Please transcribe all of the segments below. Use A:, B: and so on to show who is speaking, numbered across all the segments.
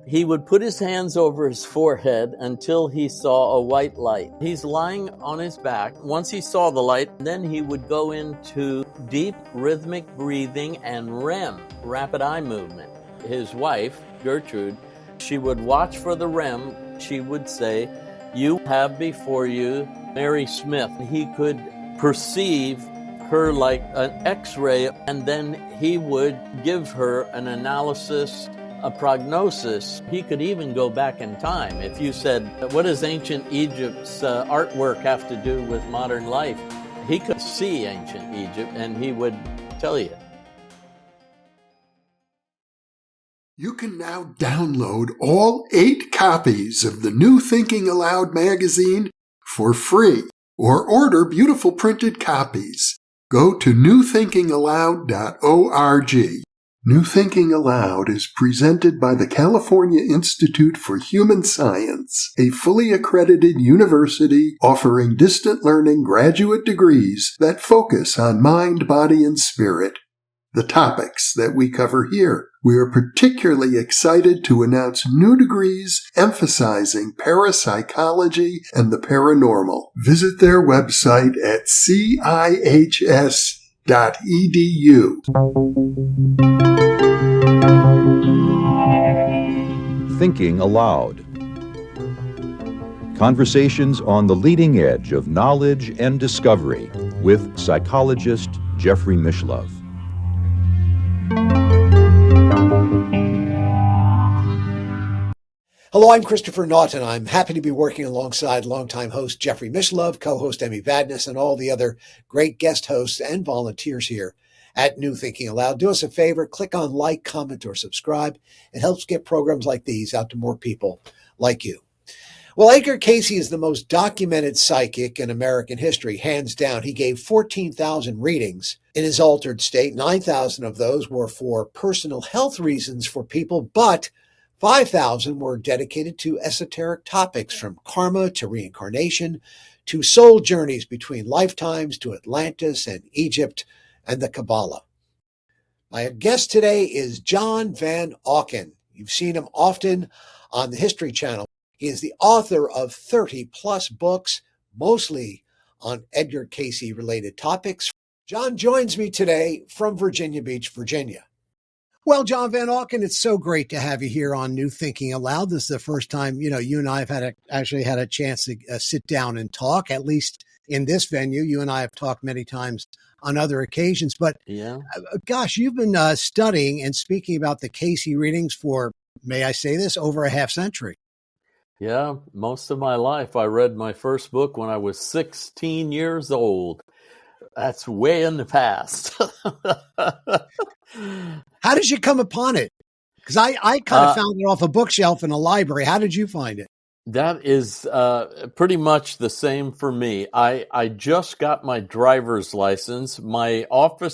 A: He would put his hands over his forehead until he saw a white light. He's lying on his back. Once he saw the light, then he would go into deep rhythmic breathing and REM, rapid eye movement. His wife, Gertrude, she would watch for the REM. She would say, "You have before you Mary Smith." He could perceive her like an X-ray, and then he would give her an analysis, a prognosis. He could even go back in time. If you said, "What does ancient Egypt's artwork have to do with modern life?" He could see ancient Egypt and he would tell you.
B: You can now download all 8 copies of the New Thinking Aloud magazine for free, or order beautiful printed copies. Go to newthinkingaloud.org. New Thinking Aloud is presented by the California Institute for Human Science, a fully accredited university offering distant learning graduate degrees that focus on mind, body, and spirit. The topics that we cover here. We are particularly excited to announce new degrees emphasizing parapsychology and the paranormal. Visit their website at cihs.edu.
C: Thinking Aloud. Conversations on the leading edge of knowledge and discovery with psychologist Jeffrey Mishlove.
D: Hello, I'm Christopher Naughton. I'm happy to be working alongside longtime host Jeffrey Mishlove, co-host Emmy Vadnais, and all the other great guest hosts and volunteers here at New Thinking Aloud. Do us a favor, click on like, comment, or subscribe. It helps get programs like these out to more people like you. Well, Edgar Cayce is the most documented psychic in American history, hands down. He gave 14,000 readings in his altered state. 9,000 of those were for personal health reasons for people, but 5,000 were dedicated to esoteric topics, from karma to reincarnation, to soul journeys between lifetimes, to Atlantis and Egypt and the Kabbalah. My guest today is John Van Auken. You've seen him often on the History Channel. He is the author of 30-plus books, mostly on Edgar Cayce-related topics. John joins me today from Virginia Beach, Virginia. Well, John Van Auken, it's so great to have you here on New Thinking Aloud. This is the first time, you and I have actually had a chance to sit down and talk, at least in this venue. You and I have talked many times on other occasions, but gosh, you've been studying and speaking about the Cayce readings for, may I say this, over a half century.
A: Yeah, most of my life. I read my first book when I was 16 years old. That's way in the past.
D: How did you come upon it? Because I kind of found it off a bookshelf in a library. How did you find it?
A: That is pretty much the same for me. I just got my driver's license. My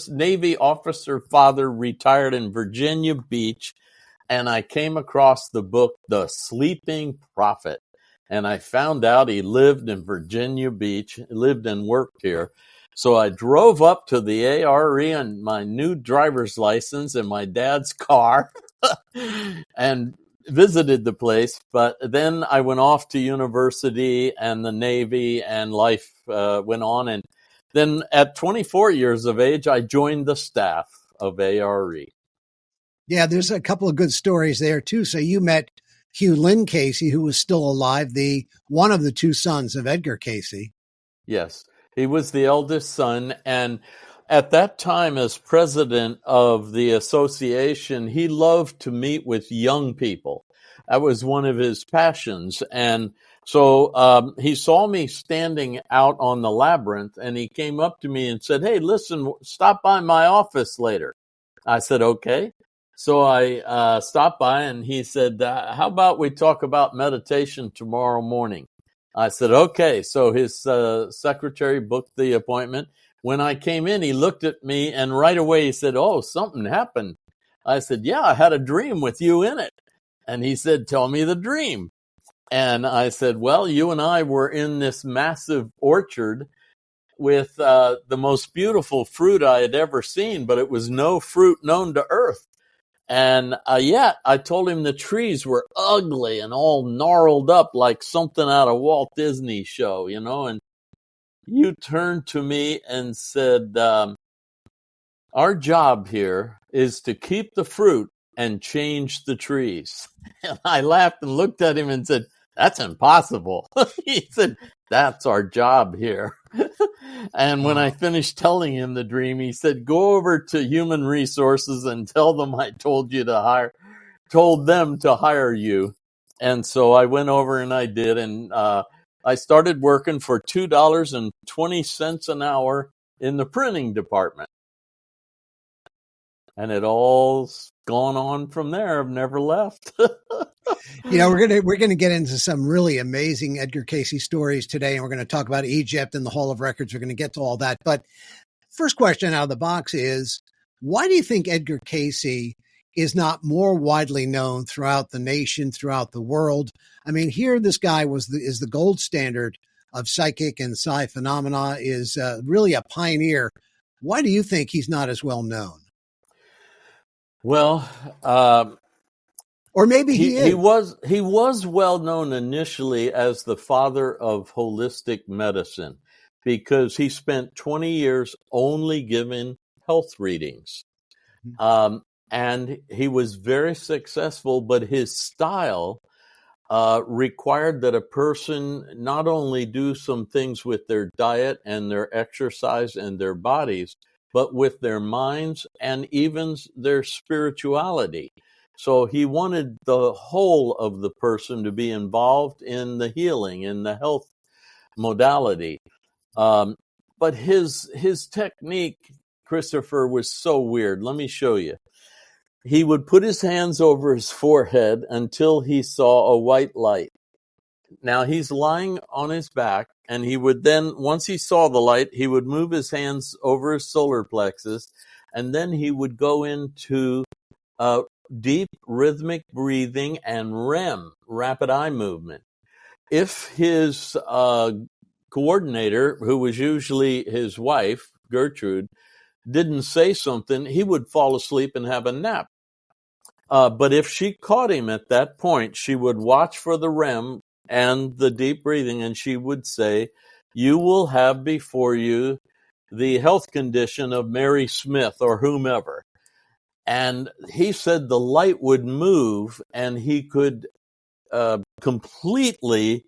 A: Navy officer father retired in Virginia Beach, and I came across the book, The Sleeping Prophet. And I found out he lived in Virginia Beach, lived and worked here. So I drove up to the a.r.e. on my new driver's license in my dad's car and visited the place. But then I went off to university and the Navy, and life went on. And then at 24 years of age, I joined the staff of a.r.e.
D: Yeah, there's a couple of good stories there, too. So you met Hugh Lynn Cayce, who was still alive, one of the two sons of Edgar Cayce.
A: Yes. He was the eldest son, and at that time, as president of the association, he loved to meet with young people. That was one of his passions, and so he saw me standing out on the labyrinth, and he came up to me and said, "Hey, listen, stop by my office later." I said, "Okay." So I stopped by, and he said, "How about we talk about meditation tomorrow morning?" I said, okay. So his secretary booked the appointment. When I came in, he looked at me, and right away he said, "Oh, something happened." I said, "Yeah, I had a dream with you in it." And he said, "Tell me the dream." And I said, "Well, you and I were in this massive orchard with the most beautiful fruit I had ever seen, but it was no fruit known to earth." And yet I told him the trees were ugly and all gnarled up like something out of Walt Disney show, and you turned to me and said, our job here is to keep the fruit and change the trees. And I laughed and looked at him and said, that's impossible. He said, that's our job here. And when I finished telling him the dream, he said, go over to human resources and tell them I told them to hire you. And so I went over and I did. And I started working for $2.20 an hour in the printing department. And it all's gone on from there. I've never left.
D: We're gonna get into some really amazing Edgar Cayce stories today, and we're going to talk about Egypt and the Hall of Records. We're going to get to all that. But first question out of the box is, why do you think Edgar Cayce is not more widely known throughout the nation, throughout the world? I mean, here this guy is the gold standard of psychic and psi phenomena, is really a pioneer. Why do you think he's not as well known?
A: Well,
D: or maybe he is.
A: He was well known initially as the father of holistic medicine because he spent 20 years only giving health readings. And he was very successful, but his style required that a person not only do some things with their diet and their exercise and their bodies, but with their minds and even their spirituality. So he wanted the whole of the person to be involved in the healing, in the health modality. But his technique, Christopher, was so weird. Let me show you. He would put his hands over his forehead until he saw a white light. Now he's lying on his back, and he would then, once he saw the light, he would move his hands over his solar plexus, and then he would go into deep rhythmic breathing and REM, rapid eye movement. If his coordinator, who was usually his wife, Gertrude, didn't say something, he would fall asleep and have a nap. But if she caught him at that point, she would watch for the REM and the deep breathing, and she would say, you will have before you the health condition of Mary Smith or whomever. And he said the light would move and he could completely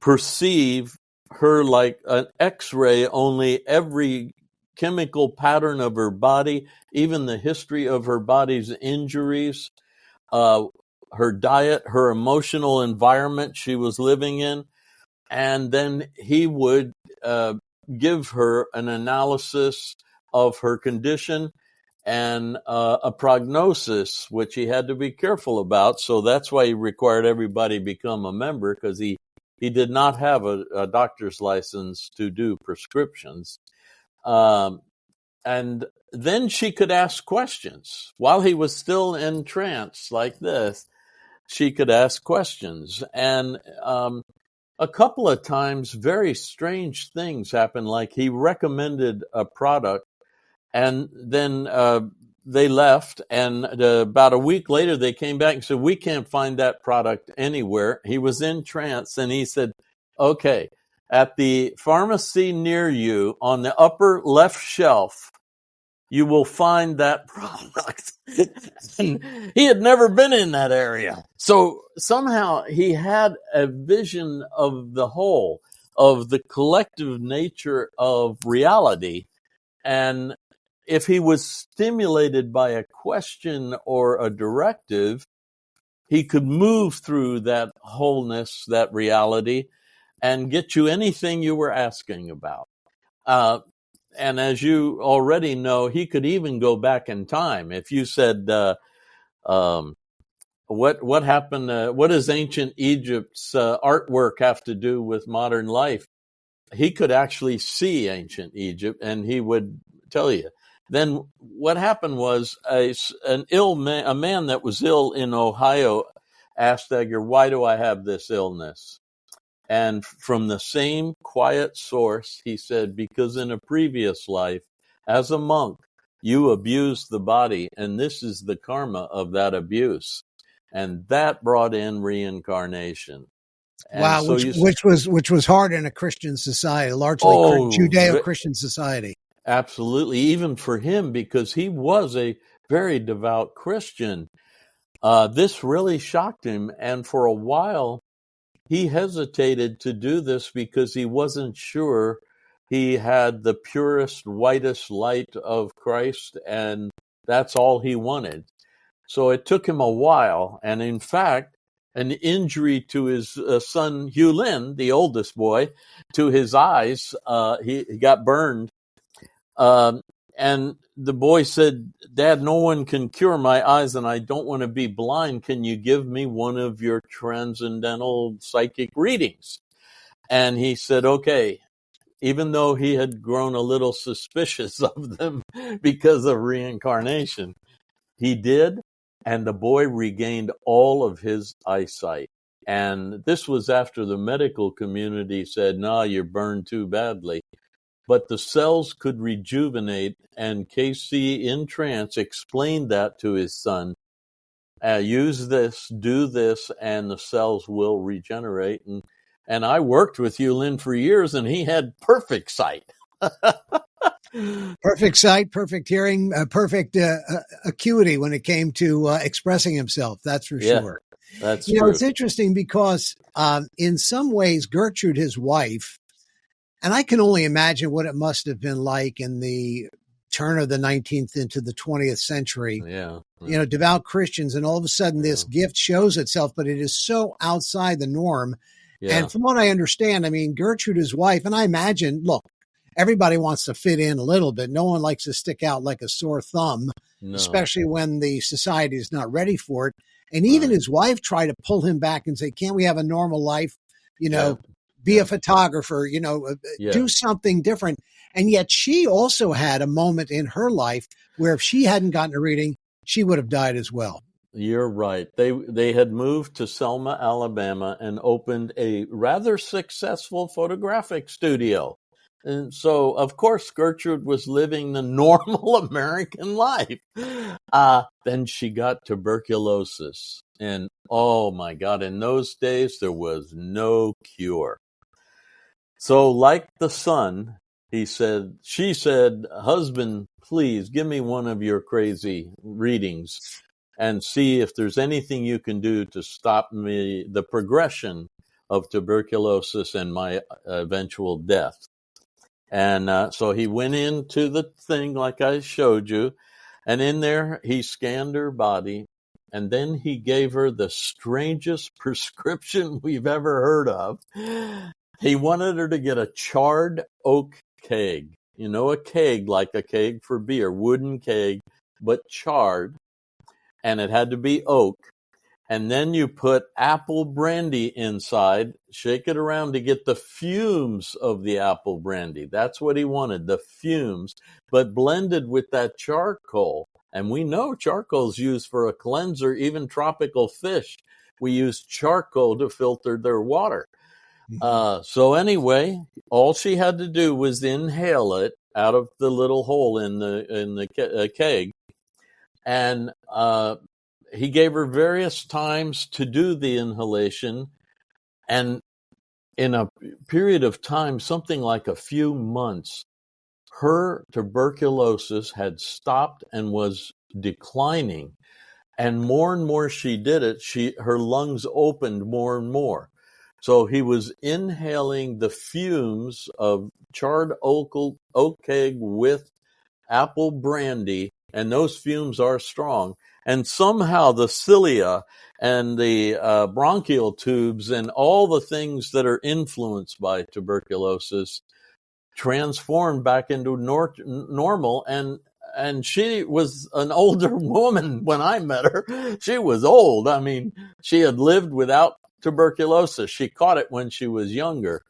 A: perceive her like an X-ray, only every chemical pattern of her body, even the history of her body's injuries, her diet, her emotional environment she was living in. And then he would give her an analysis of her condition and a prognosis, which he had to be careful about. So that's why he required everybody become a member, because he did not have a doctor's license to do prescriptions. And then she could ask questions. While he was still in trance like this, she could ask questions. And a couple of times, very strange things happened, like he recommended a product, and then they left, and about a week later, they came back and said, we can't find that product anywhere. He was in trance, and he said, okay, at the pharmacy near you on the upper left shelf, you will find that product. And he had never been in that area. So somehow he had a vision of the whole, of the collective nature of reality. And if he was stimulated by a question or a directive, he could move through that wholeness, that reality, and get you anything you were asking about. And as you already know, he could even go back in time. If you said, what happened? What does ancient Egypt's artwork have to do with modern life? He could actually see ancient Egypt, and he would tell you. Then what happened was a man that was ill in Ohio asked Edgar, why do I have this illness? And from the same quiet source, he said, because in a previous life, as a monk, You abused the body, and this is the karma of that abuse. And that brought in reincarnation. And
D: Wow,
A: so
D: which was hard in a Christian society, largely Judeo-Christian society.
A: Absolutely, even for him, because he was a very devout Christian. This really shocked him, and for a while, he hesitated to do this because he wasn't sure he had the purest, whitest light of Christ, and that's all he wanted. So it took him a while, and in fact, an injury to his son Hugh Lin, the oldest boy, to his eyes, he got burned. And the boy said, "Dad, no one can cure my eyes, and I don't want to be blind. Can you give me one of your transcendental psychic readings?" And he said, "Okay," even though he had grown a little suspicious of them because of reincarnation. He did, and the boy regained all of his eyesight. And this was after the medical community said, "No, you're burned too badly." But the cells could rejuvenate, and Cayce in trance explained that to his son. Use this, do this, and the cells will regenerate. And I worked with Yulin for years, and he had perfect sight.
D: Perfect sight, perfect hearing, perfect acuity when it came to expressing himself. That's for sure.
A: That's true.
D: It's interesting because in some ways, Gertrude, his wife, and I can only imagine what it must have been like in the turn of the 19th into the 20th century.
A: Yeah.
D: Devout Christians, and all of a sudden this gift shows itself, but it is so outside the norm. Yeah. And from what I understand, I mean, Gertrude, his wife, and I imagine, look, everybody wants to fit in a little bit. No one likes to stick out like a sore thumb, especially when the society is not ready for it. And even his wife tried to pull him back and say, "Can't we have a normal life? Be a photographer, do something different." And yet she also had a moment in her life where if she hadn't gotten a reading, she would have died as well.
A: You're right. They had moved to Selma, Alabama, and opened a rather successful photographic studio. And so, of course, Gertrude was living the normal American life. Then she got tuberculosis. And, oh, my God, in those days, there was no cure. So, like the son, she said, "Husband, please give me one of your crazy readings and see if there's anything you can do to stop the progression of tuberculosis and my eventual death." And so he went into the thing like I showed you, and in there he scanned her body, and then he gave her the strangest prescription we've ever heard of. He wanted her to get a charred oak keg. A keg like a keg for beer, wooden keg, but charred, and it had to be oak. And then you put apple brandy inside, shake it around to get the fumes of the apple brandy. That's what he wanted, the fumes, but blended with that charcoal. And we know charcoal's used for a cleanser, even tropical fish. We use charcoal to filter their water. So anyway, all she had to do was inhale it out of the little hole in the keg. And he gave her various times to do the inhalation, and in a period of time, something like a few months, her tuberculosis had stopped and was declining. And more she did it, her lungs opened more and more. So he was inhaling the fumes of charred oak keg with apple brandy, and those fumes are strong. And somehow the cilia and the bronchial tubes and all the things that are influenced by tuberculosis transformed back into normal. And she was an older woman when I met her. She was old. I mean, she had lived without tuberculosis. She caught it when she was younger,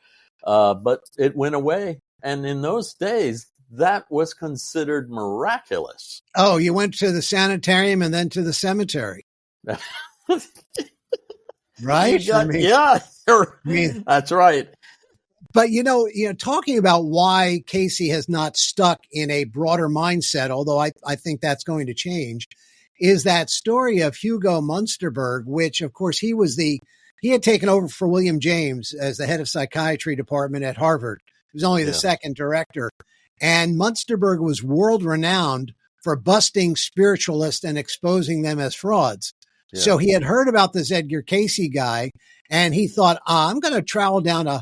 A: but it went away. And in those days, that was considered miraculous.
D: Oh, you went to the sanitarium and then to the cemetery. Right?
A: That's right.
D: But talking about why Cayce has not stuck in a broader mindset, although I think that's going to change, is that story of Hugo Munsterberg, which of course he had taken over for William James as the head of psychiatry department at Harvard. He was only the second director. And Munsterberg was world renowned for busting spiritualists and exposing them as frauds. Yeah. So he had heard about this Edgar Cayce guy, and he thought, I'm going to travel down to,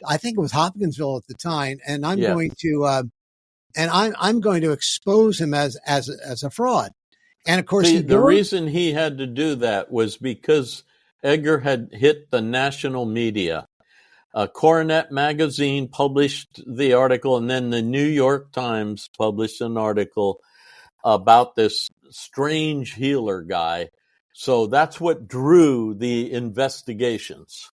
D: I think it was Hopkinsville at the time, and I'm going to, I'm going to expose him as a fraud. And of course,
A: the reason he had to do that was because Edgar had hit the national media. Coronet magazine published the article, and then the New York Times published an article about this strange healer guy. So that's what drew the investigations.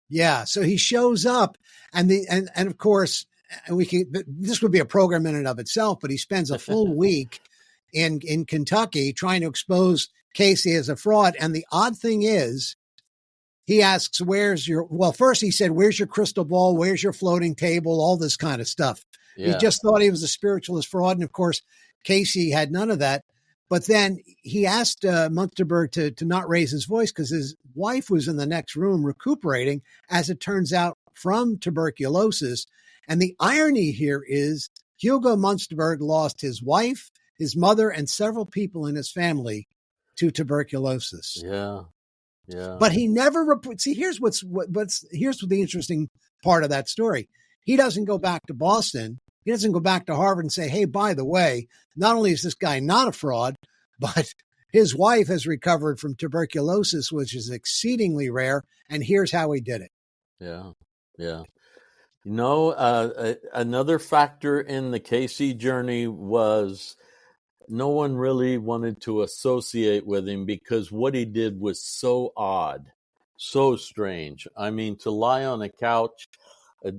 D: Yeah. So he shows up, and of course, this would be a program in and of itself, but he spends a full week in Kentucky trying to expose Cayce as a fraud. And the odd thing is, he asks, first he said, where's your crystal ball? Where's your floating table? All this kind of stuff. Yeah. He just thought he was a spiritualist fraud. And of course, Cayce had none of that. But then he asked Munsterberg to not raise his voice because his wife was in the next room recuperating, as it turns out, from tuberculosis. And the irony here is Hugo Munsterberg lost his wife, his mother, and several people in his family to tuberculosis.
A: Yeah. Yeah.
D: But he never see, here's here's the interesting part of that story. He doesn't go back to Boston. He doesn't go back to Harvard and say, hey, by the way, not only is this guy not a fraud, but his wife has recovered from tuberculosis, which is exceedingly rare. And here's how he did it.
A: Yeah. Yeah. Another factor in the Cayce journey was no one really wanted to associate with him because what he did was so odd, so strange. I mean, to lie on a couch,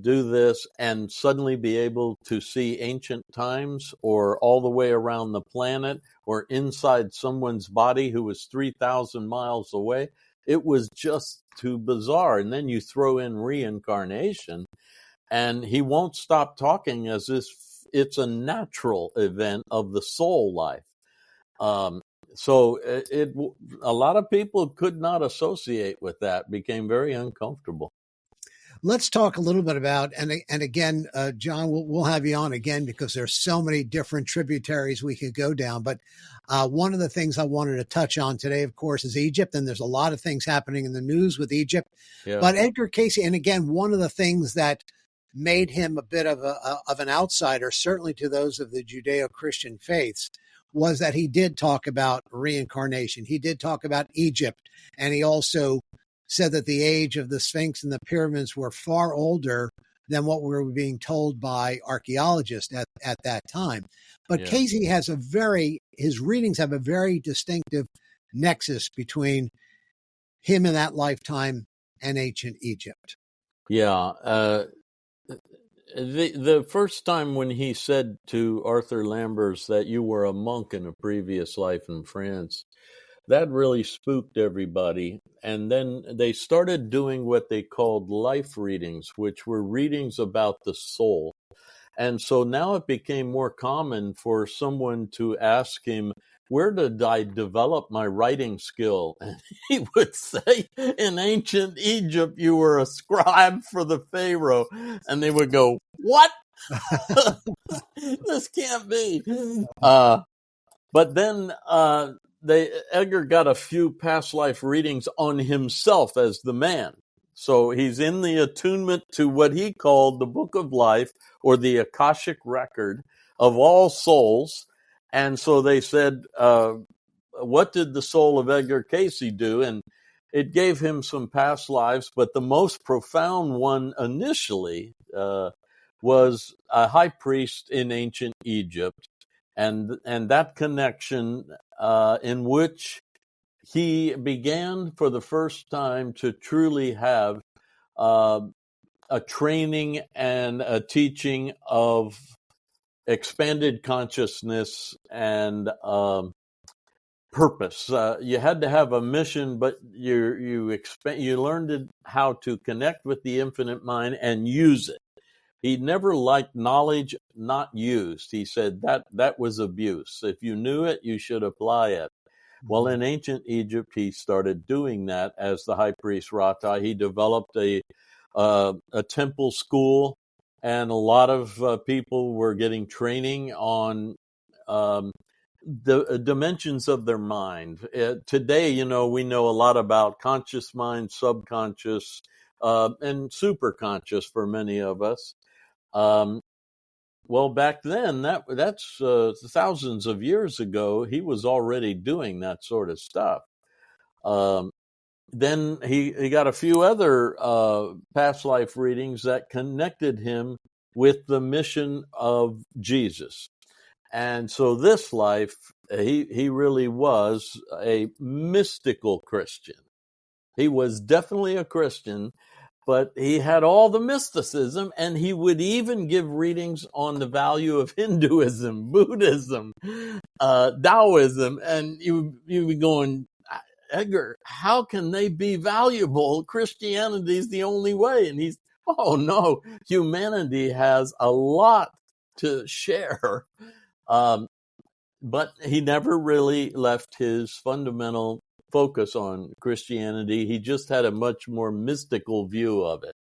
A: do this, and suddenly be able to see ancient times or all the way around the planet or inside someone's body who was 3,000 miles away. It was just too bizarre. And then you throw in reincarnation, and he won't stop talking as if it's a natural event of the soul life. So a lot of people could not associate with that, became very uncomfortable.
D: Let's talk a little bit about, and again, John, we'll have you on again because there's so many different tributaries we could go down. But one of the things I wanted to touch on today, of course, is Egypt. And there's a lot of things happening in the news with Egypt. Yeah. But Edgar Cayce, and again, one of the things that made him a bit of an outsider, certainly to those of the Judeo-Christian faiths, was that he did talk about reincarnation. He did talk about Egypt. And he also said that the age of the Sphinx and the pyramids were far older than what we were being told by archaeologists at that time. But yeah. Cayce has his readings have a very distinctive nexus between him in that lifetime and ancient Egypt.
A: Yeah. The first time when he said to Arthur Lambers that you were a monk in a previous life in France, that really spooked everybody. And then they started doing what they called life readings, which were readings about the soul. And so now it became more common for someone to ask him, where did I develop my writing skill? And he would say, in ancient Egypt, you were a scribe for the Pharaoh. And they would go, what? This can't be. But then Edgar got a few past life readings on himself as the man. So he's in the attunement to what he called the Book of Life, or the Akashic Record of all souls. And so they said, what did the soul of Edgar Cayce do? And it gave him some past lives, but the most profound one initially was a high priest in ancient Egypt. And that connection in which he began for the first time to truly have a training and a teaching of expanded consciousness and purpose. You had to have a mission, but you learned how to connect with the infinite mind and use it. He never liked knowledge not used. He said that was abuse. If you knew it, you should apply it. Well, in ancient Egypt, he started doing that as the high priest Rata. He developed a temple school, and a lot of people were getting training on the dimensions of their mind. Today, we know a lot about conscious mind, subconscious, and superconscious for many of us. Well, back then, that's thousands of years ago, he was already doing that sort of stuff. Then he got a few other past life readings that connected him with the mission of Jesus. And so this life, he really was a mystical Christian. He was definitely a Christian, but he had all the mysticism, and he would even give readings on the value of Hinduism, Buddhism, Taoism, and you'd be going, Edgar, how can they be valuable? Christianity is the only way. And he's, oh no, humanity has a lot to share. But he never really left his fundamental focus on Christianity. He just had a much more mystical view of it.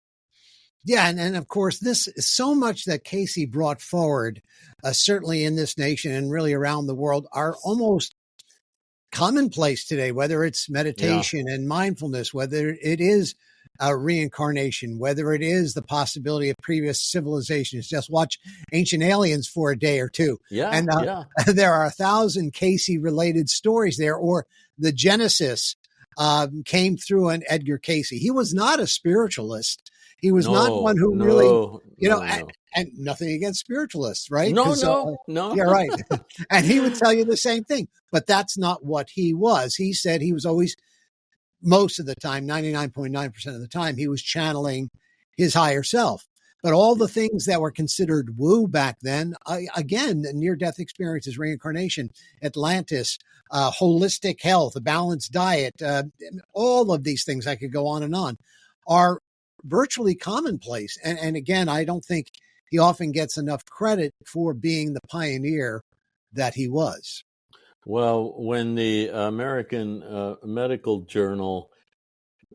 D: Yeah, and of course, this is so much that Cayce brought forward, certainly in this nation and really around the world, are almost commonplace today, whether it's meditation and mindfulness, whether it is reincarnation, whether it is the possibility of previous civilizations. Just watch Ancient Aliens for a day or two. And there are 1,000 Cayce-related stories there, or the Genesis came through an Edgar Cayce. He was not a spiritualist. He was not one who and nothing against spiritualists, right?
A: No.
D: Yeah, right. And he would tell you the same thing, but that's not what he was. He said he was always, most of the time, 99.9% of the time, he was channeling his higher self. But all the things that were considered woo back then, again, near-death experiences, reincarnation, Atlantis, holistic health, a balanced diet, all of these things, I could go on, are virtually commonplace. And again, I don't think he often gets enough credit for being the pioneer that he was.
A: Well, when the American Medical Journal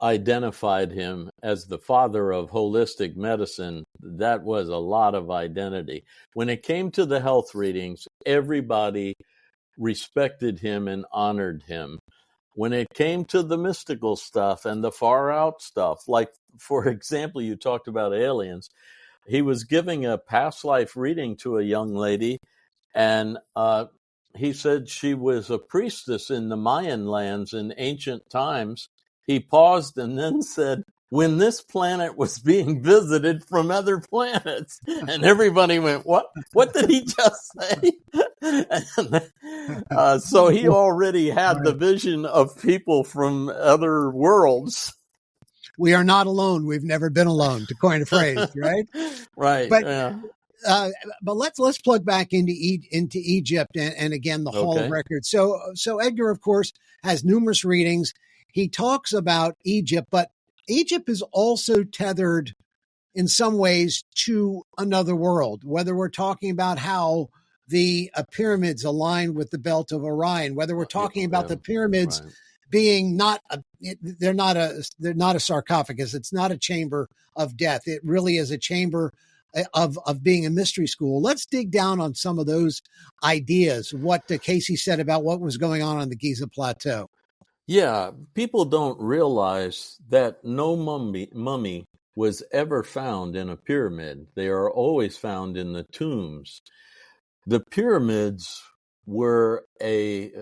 A: identified him as the father of holistic medicine, that was a lot of identity. When it came to the health readings, everybody respected him and honored him. When it came to the mystical stuff and the far out stuff, like, for example, you talked about aliens, he was giving a past life reading to a young lady, and he said she was a priestess in the Mayan lands in ancient times. He paused and then said, when this planet was being visited from other planets. And everybody went, what? What did he just say? So he already had the vision of people from other worlds.
D: We are not alone. We've never been alone, to coin a phrase, right?
A: Right.
D: But let's plug back into Egypt and again the Hall of Records. So Edgar, of course, has numerous readings. He talks about Egypt, but Egypt is also tethered in some ways to another world, whether we're talking about how the pyramids align with the belt of Orion, whether we're talking about the pyramids being they're not a sarcophagus. It's not a chamber of death. It really is a chamber of being a mystery school. Let's dig down on some of those ideas, what Cayce said about what was going on the Giza Plateau.
A: Yeah, people don't realize that no mummy was ever found in a pyramid. They are always found in the tombs. The pyramids were a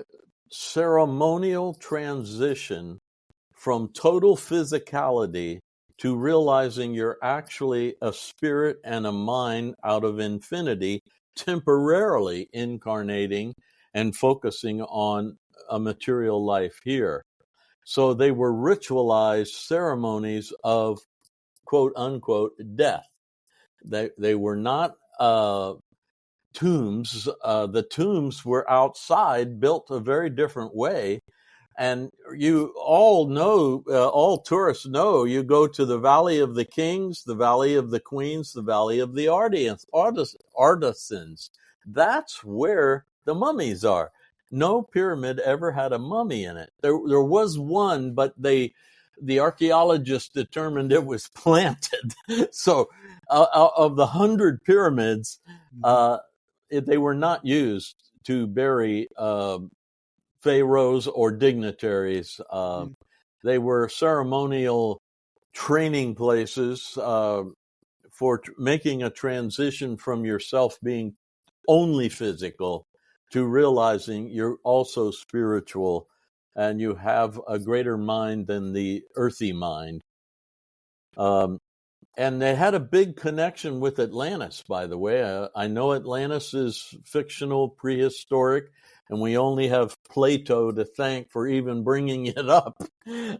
A: ceremonial transition from total physicality to realizing you're actually a spirit and a mind out of infinity, temporarily incarnating and focusing on a material life here. So they were ritualized ceremonies of quote unquote death. They were not tombs. The tombs were outside, built a very different way. And you all know, all tourists know, you go to the Valley of the Kings, the Valley of the Queens, the Valley of the Artisans. That's where the mummies are. No pyramid ever had a mummy in it. There was one, but the archaeologists determined it was planted. So of the 100 pyramids, they were not used to bury pharaohs or dignitaries. They were ceremonial training places for making a transition from yourself being only physical to realizing you're also spiritual and you have a greater mind than the earthy mind. And they had a big connection with Atlantis, by the way. I know Atlantis is fictional, prehistoric, and we only have Plato to thank for even bringing it up.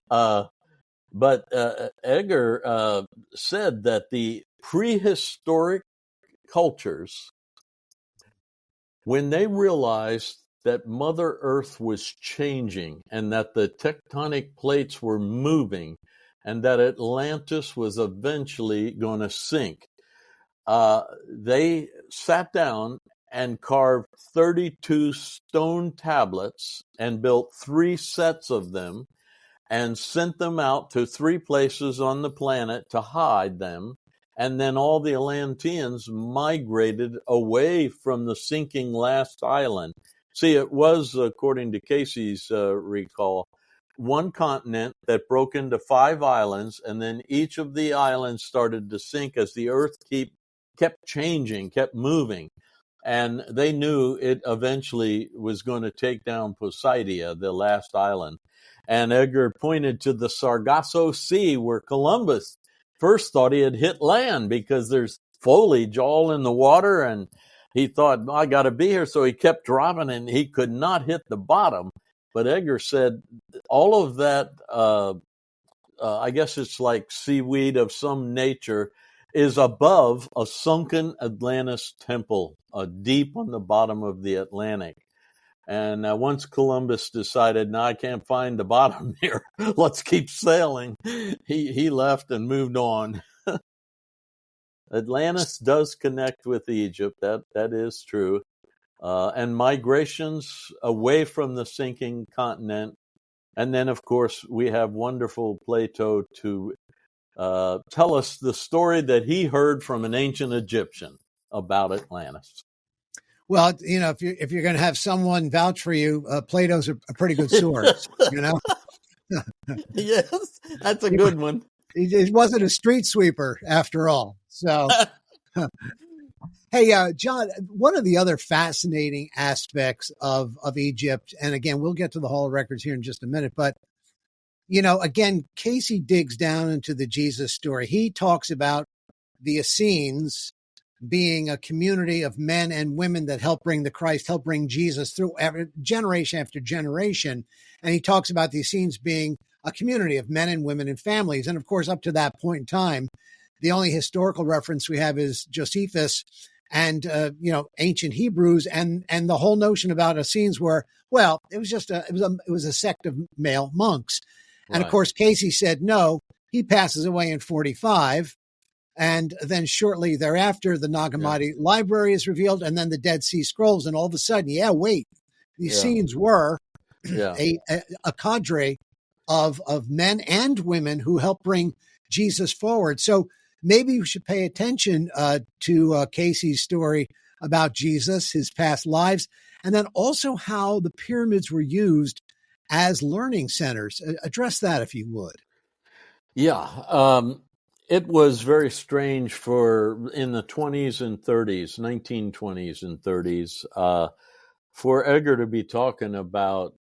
A: But Edgar said that the prehistoric cultures, when they realized that Mother Earth was changing and that the tectonic plates were moving and that Atlantis was eventually going to sink, they sat down and carved 32 stone tablets and built 3 sets of them and sent them out to 3 places on the planet to hide them. And then all the Atlanteans migrated away from the sinking last island. See, it was, according to Cayce's recall, one continent that broke into 5 islands, and then each of the islands started to sink as the earth kept changing, kept moving. And they knew it eventually was going to take down Poseidia, the last island. And Edgar pointed to the Sargasso Sea, where Columbus first thought he had hit land because there's foliage all in the water. And he thought, I got to be here. So he kept dropping and he could not hit the bottom. But Edgar said all of that, I guess it's like seaweed of some nature, is above a sunken Atlantis temple, deep on the bottom of the Atlantic. And once Columbus decided, no, I can't find the bottom here, let's keep sailing, he left and moved on. Atlantis does connect with Egypt. That is true. And migrations away from the sinking continent. And then, of course, we have wonderful Plato to tell us the story that he heard from an ancient Egyptian about Atlantis.
D: Well, if you're going to have someone vouch for you, Plato's a pretty good source,
A: Yes, that's a good one.
D: He wasn't a street sweeper after all. So, hey, John, one of the other fascinating aspects of Egypt, and again, we'll get to the Hall of Records here in just a minute, but, again, Cayce digs down into the Jesus story. He talks about the Essenes being a community of men and women that help bring the Christ, help bring Jesus through generation after generation. And he talks about the Essenes being a community of men and women and families. And of course, up to that point in time, the only historical reference we have is Josephus and, ancient Hebrews. And the whole notion about Essenes were, well, it was a sect of male monks. And of course, Cayce said, no, he passes away in 45. And then shortly thereafter, the Nag Hammadi library is revealed, and then the Dead Sea Scrolls. And all of a sudden, the Essenes were a cadre of men and women who helped bring Jesus forward. So maybe we should pay attention to Cayce's story about Jesus, his past lives, and then also how the pyramids were used as learning centers. Address that, if you would.
A: Yeah. It was very strange in the 20s and 30s, 1920s and 30s, for Edgar to be talking about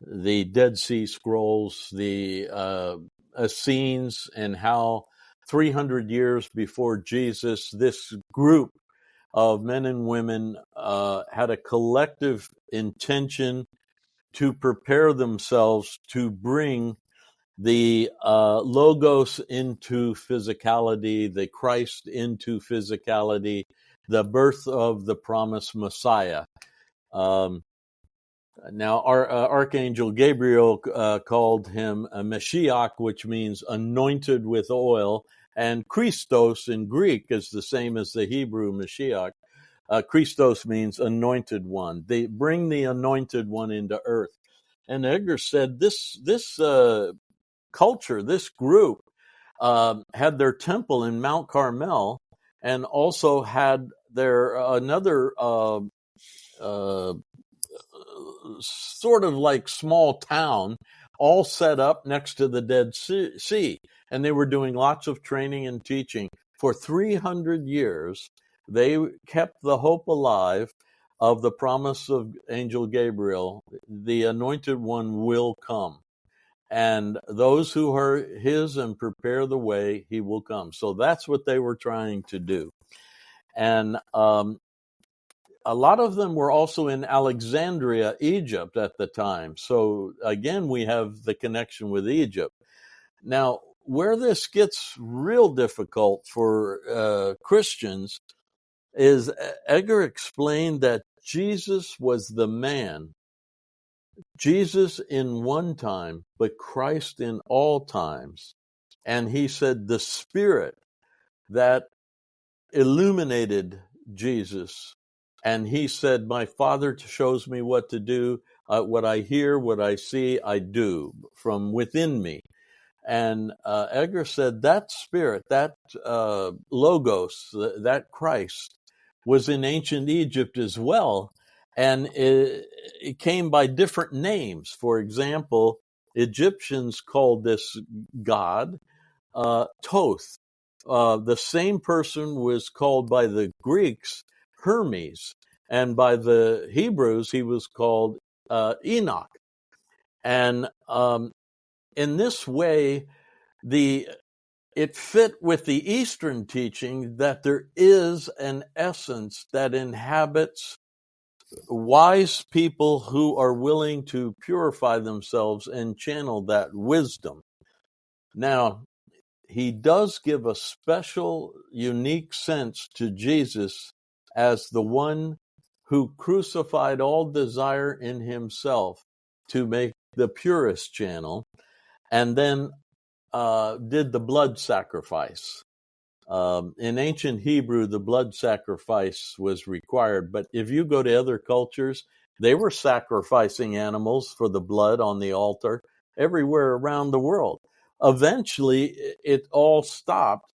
A: the Dead Sea Scrolls, the Essenes, and how 300 years before Jesus, this group of men and women had a collective intention to prepare themselves to bring the Logos into physicality, the Christ into physicality, the birth of the promised Messiah. Now, our Archangel Gabriel called him a Mashiach, which means anointed with oil, and Christos in Greek is the same as the Hebrew Mashiach. Christos means anointed one. They bring the anointed one into earth. And Edgar said this culture, this group, had their temple in Mount Carmel, and also had their another sort of like small town, all set up next to the Dead Sea. And they were doing lots of training and teaching. For 300 years, they kept the hope alive of the promise of Angel Gabriel, the anointed one will come. And those who are his and prepare the way, he will come. So that's what they were trying to do. And a lot of them were also in Alexandria, Egypt at the time. So again, we have the connection with Egypt. Now, where this gets real difficult for Christians is Edgar explained that Jesus was the man, Jesus in one time, but Christ in all times. And he said the Spirit that illuminated Jesus. And he said, my Father shows me what to do. What I hear, what I see, I do from within me. And Edgar said that Spirit, that Logos, that Christ, was in ancient Egypt as well. And it came by different names. For example, Egyptians called this God Thoth. The same person was called by the Greeks Hermes, and by the Hebrews he was called Enoch. And in this way, it fit with the Eastern teaching that there is an essence that inhabits wise people who are willing to purify themselves and channel that wisdom. Now, he does give a special, unique sense to Jesus as the one who crucified all desire in himself to make the purest channel, and then did the blood sacrifice. In ancient Hebrew, the blood sacrifice was required, but if you go to other cultures, they were sacrificing animals for the blood on the altar everywhere around the world. Eventually, it all stopped.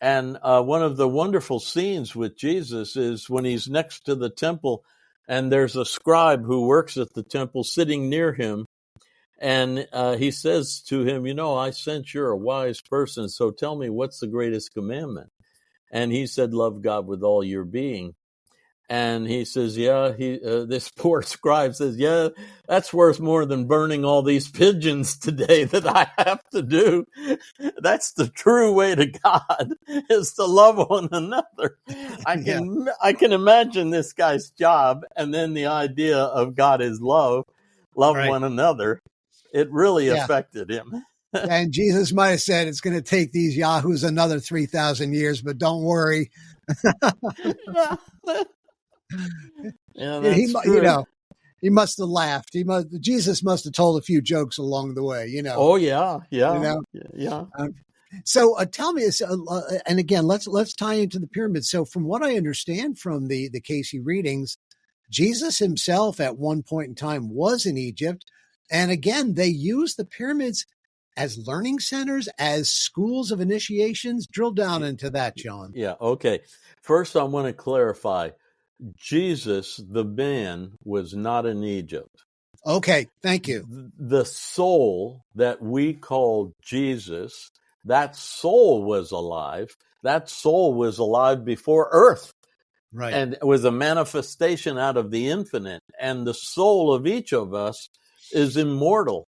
A: And one of the wonderful scenes with Jesus is when he's next to the temple, and there's a scribe who works at the temple sitting near him. And he says to him, I sense you're a wise person, so tell me, what's the greatest commandment? And he said, love God with all your being. And he says, this poor scribe says, that's worth more than burning all these pigeons today that I have to do. That's the true way to God, is to love one another. I can imagine this guy's job, and then the idea of God is love right. One another. It really affected him.
D: And Jesus might have said, it's going to take these yahoos another 3,000 years, but don't worry.
A: That's true.
D: He must have laughed. Jesus must have told a few jokes along the way,
A: Oh yeah.
D: So tell me, and again, let's tie into the pyramid. So from what I understand from the Cayce readings, Jesus himself at one point in time was in Egypt. And again, they used the pyramids as learning centers, as schools of initiations. Drill down into that, John.
A: Yeah, okay. First, I want to clarify. Jesus, the man, was not in Egypt.
D: Okay, thank you.
A: The soul that we call Jesus, that soul was alive. That soul was alive before earth.
D: Right.
A: And it was a manifestation out of the infinite. And the soul of each of us is immortal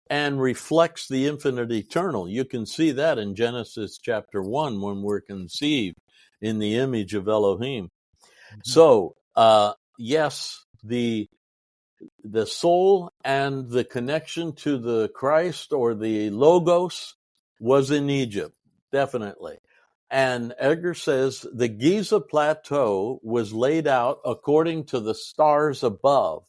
A: and reflects the infinite eternal. You can see that in Genesis chapter 1 when we're conceived in the image of Elohim. So, yes, the soul and the connection to the Christ or the Logos was in Egypt, definitely. And Edgar says the Giza Plateau was laid out according to the stars above.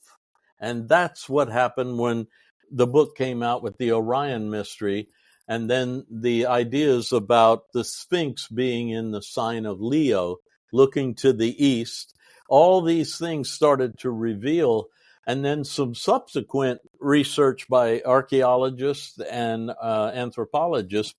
A: And that's what happened when the book came out with the Orion mystery. And then the ideas about the Sphinx being in the sign of Leo, looking to the east, all these things started to reveal. And then some subsequent research by archaeologists and anthropologists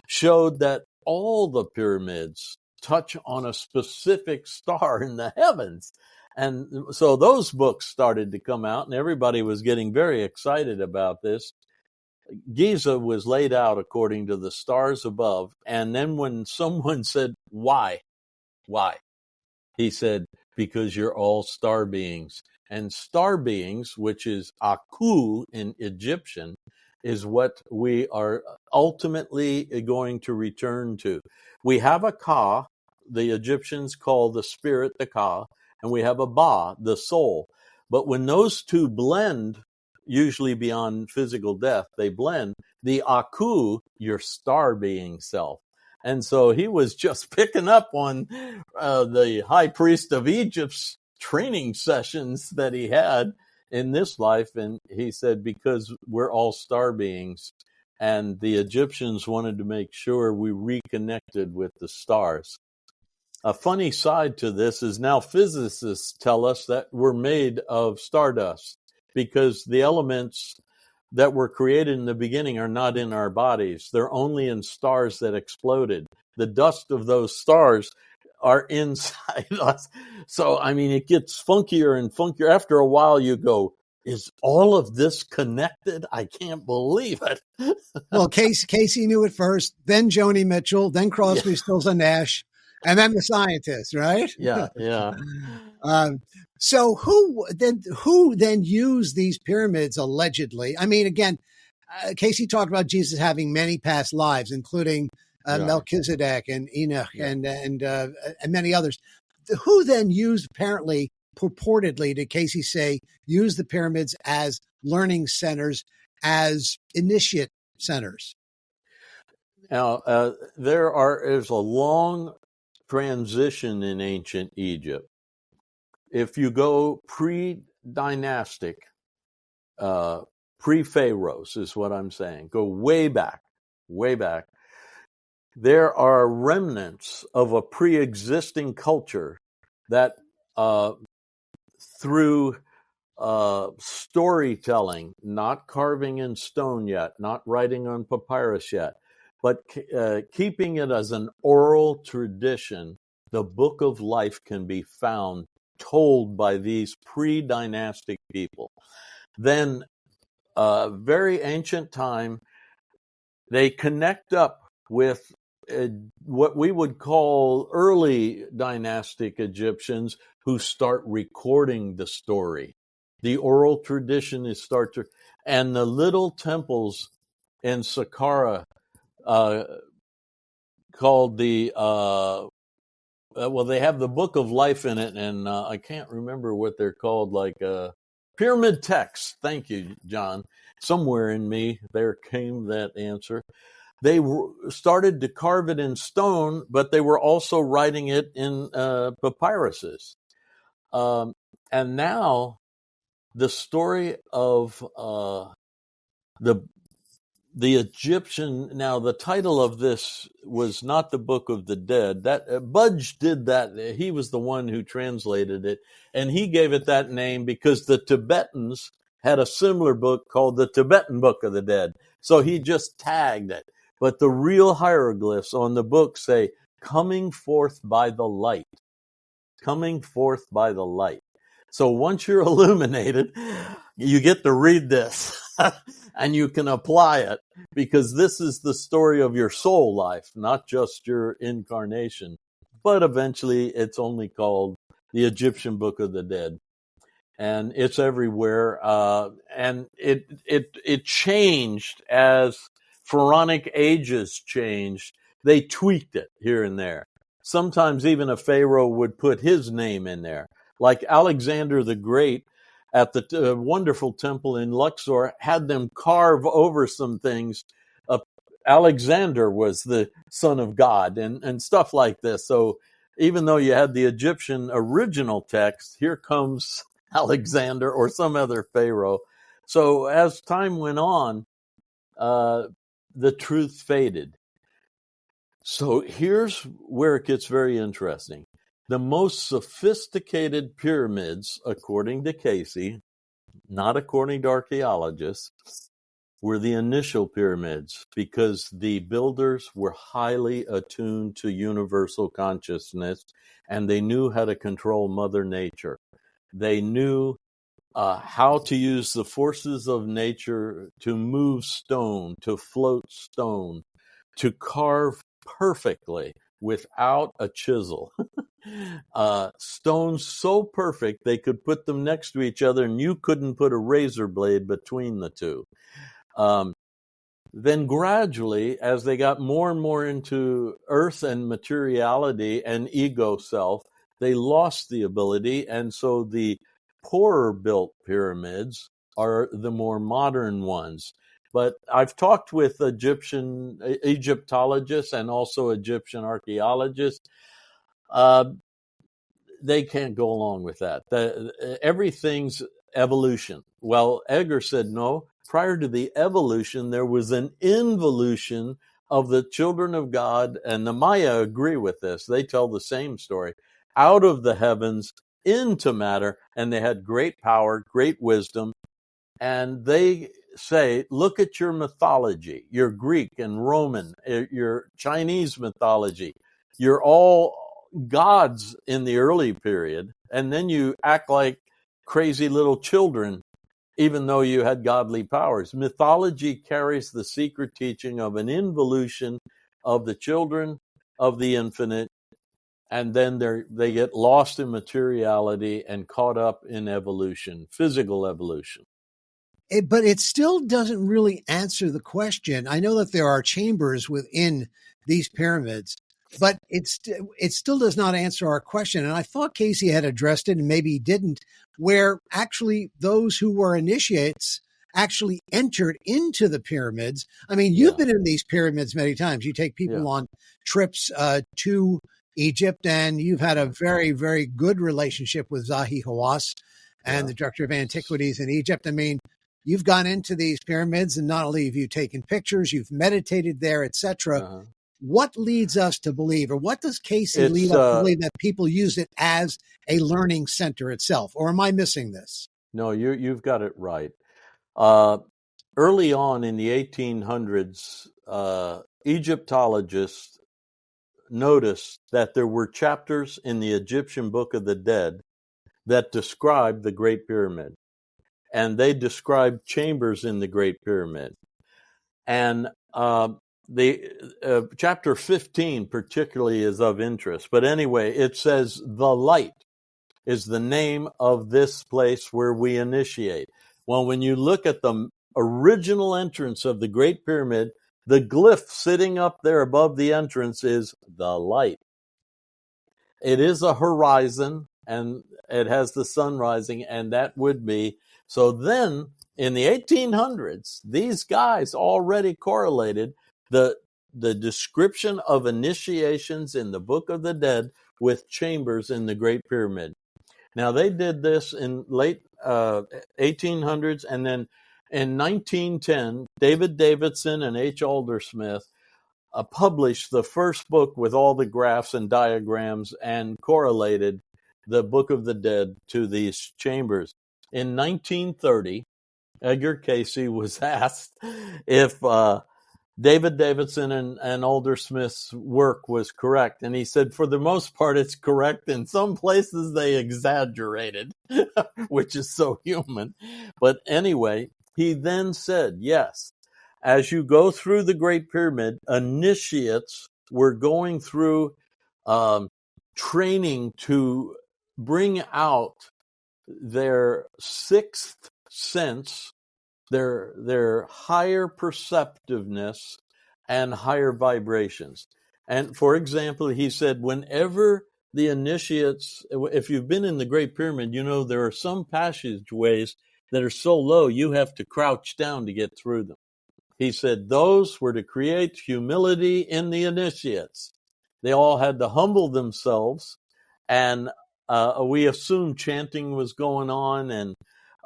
A: showed that all the pyramids touch on a specific star in the heavens. And so those books started to come out, and everybody was getting very excited about this. Giza was laid out according to the stars above. And then when someone said, why? He said, because you're all star beings. And star beings, which is Aku in Egyptian, is what we are ultimately going to return to. We have a Ka, the Egyptians call the spirit the Ka, and we have a Ba, the soul. But when those two blend, usually beyond physical death, they blend, the Aku, your star being self. And so he was just picking up on the high priest of Egypt's training sessions that he had in this life. And he said, because we're all star beings, and the Egyptians wanted to make sure we reconnected with the stars. A funny side to this is now physicists tell us that we're made of stardust because the elements that were created in the beginning are not in our bodies. They're only in stars that exploded. The dust of those stars are inside us. So, I mean, it gets funkier and funkier. After a while, you go, is all of this connected? I can't believe it.
D: Well, Casey knew it first, then Joni Mitchell, then Crosby, Stills and Nash, and then the scientists, right?
A: Yeah.
D: So who then used these pyramids allegedly? I mean, again, Casey talked about Jesus having many past lives, including Melchizedek and Enoch and many others. Who then used, apparently, purportedly, did Casey say, use the pyramids as learning centers, as initiate centers?
A: Now, there's a long transition in ancient Egypt. If you go pre-dynastic, pre-pharaohs is what I'm saying, go way back, there are remnants of a pre-existing culture that through storytelling, not carving in stone yet, not writing on papyrus yet, but keeping it as an oral tradition, the book of life can be found told by these pre-dynastic people. Then, very ancient time, they connect up with what we would call early dynastic Egyptians who start recording the story. The oral tradition is and the little temples in Saqqara called the they have the Book of Life in it, and I can't remember what they're called, like pyramid texts. Thank you, John. Somewhere in me there came that answer. They started to carve it in stone, but they were also writing it in papyruses. And now the story of the Egyptian, now the title of this was not the Book of the Dead. That Budge did that. He was the one who translated it, and he gave it that name because the Tibetans had a similar book called the Tibetan Book of the Dead. So he just tagged it. But the real hieroglyphs on the book say, coming forth by the light. Coming forth by the light. So once you're illuminated, you get to read this and you can apply it, because this is the story of your soul life, not just your incarnation. But eventually it's only called the Egyptian Book of the Dead. And it's everywhere. And it changed as pharaonic ages changed. They tweaked it here and there. Sometimes even a pharaoh would put his name in there. Like Alexander the Great at the wonderful temple in Luxor had them carve over some things. Alexander was the son of God and stuff like this. So even though you had the Egyptian original text, here comes Alexander or some other pharaoh. So as time went on, the truth faded. So here's where it gets very interesting. The most sophisticated pyramids, according to Cayce, not according to archaeologists, were the initial pyramids, because the builders were highly attuned to universal consciousness, and they knew how to control Mother Nature. They knew how to use the forces of nature to move stone, to float stone, to carve perfectly without a chisel. Stones so perfect they could put them next to each other and you couldn't put a razor blade between the two. Then gradually, as they got more and more into earth and materiality and ego self, they lost the ability. And so the poorer built pyramids are the more modern ones. But I've talked with Egyptologists and also Egyptian archaeologists. They can't go along with that. Everything's evolution. Well, Edgar said no. Prior to the evolution, there was an involution of the children of God, and the Maya agree with this. They tell the same story. Out of the heavens into matter, and they had great power, great wisdom, and they say, look at your mythology, your Greek and Roman, your Chinese mythology. You're all gods in the early period, and then you act like crazy little children, even though you had godly powers. Mythology carries the secret teaching of an involution of the children of the infinite, and then they get lost in materiality and caught up in evolution, physical evolution.
D: But it still doesn't really answer the question. I know that there are chambers within these pyramids, but it still does not answer our question. And I thought Cayce had addressed it, and maybe he didn't, where actually those who were initiates actually entered into the pyramids. I mean, you've been in these pyramids many times. You take people on trips to Egypt, and you've had a very, very good relationship with Zahi Hawass and the director of antiquities in Egypt. I mean, you've gone into these pyramids, and not only have you taken pictures, you've meditated there, etc. What leads us to believe, or what does Cayce lead us to believe, that people use it as a learning center itself? Or am I missing this?
A: No, you've got it right. Early on in the 1800s, Egyptologists noticed that there were chapters in the Egyptian Book of the Dead that described the Great Pyramid. And they described chambers in the Great Pyramid. And the chapter 15 particularly is of interest. But anyway, it says the light is the name of this place where we initiate. Well, when you look at the original entrance of the Great Pyramid, the glyph sitting up there above the entrance is the light. It is a horizon, and it has the sun rising, and that would be. So then, in the 1800s, these guys already correlated the description of initiations in the Book of the Dead with chambers in the Great Pyramid. Now, they did this in late 1800s, and then in 1910, David Davidson and H. Aldersmith published the first book with all the graphs and diagrams and correlated the Book of the Dead to these chambers. In 1930, Edgar Cayce was asked if David Davidson and Aldersmith's work was correct. And he said, for the most part, it's correct. In some places, they exaggerated, which is so human. But anyway, he then said, yes, as you go through the Great Pyramid, initiates were going through training to bring out their sixth sense, their higher perceptiveness and higher vibrations. And for example, he said, whenever the initiates, if you've been in the Great Pyramid, you know there are some passageways that are so low you have to crouch down to get through them. He said those were to create humility in the initiates. They all had to humble themselves and we assume chanting was going on and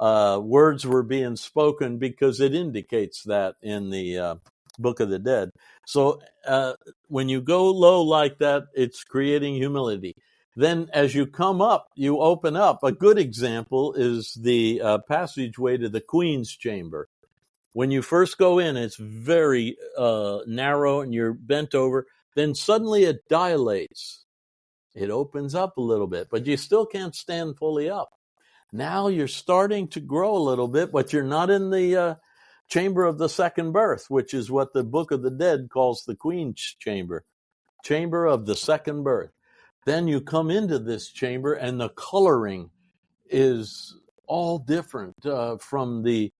A: words were being spoken because it indicates that in the Book of the Dead. So when you go low like that, it's creating humility. Then as you come up, you open up. A good example is the passageway to the Queen's Chamber. When you first go in, it's very narrow and you're bent over. Then suddenly it dilates. It opens up a little bit, but you still can't stand fully up. Now you're starting to grow a little bit, but you're not in the chamber of the second birth, which is what the Book of the Dead calls the Queen's Chamber, chamber of the second birth. Then you come into this chamber and the coloring is all different from the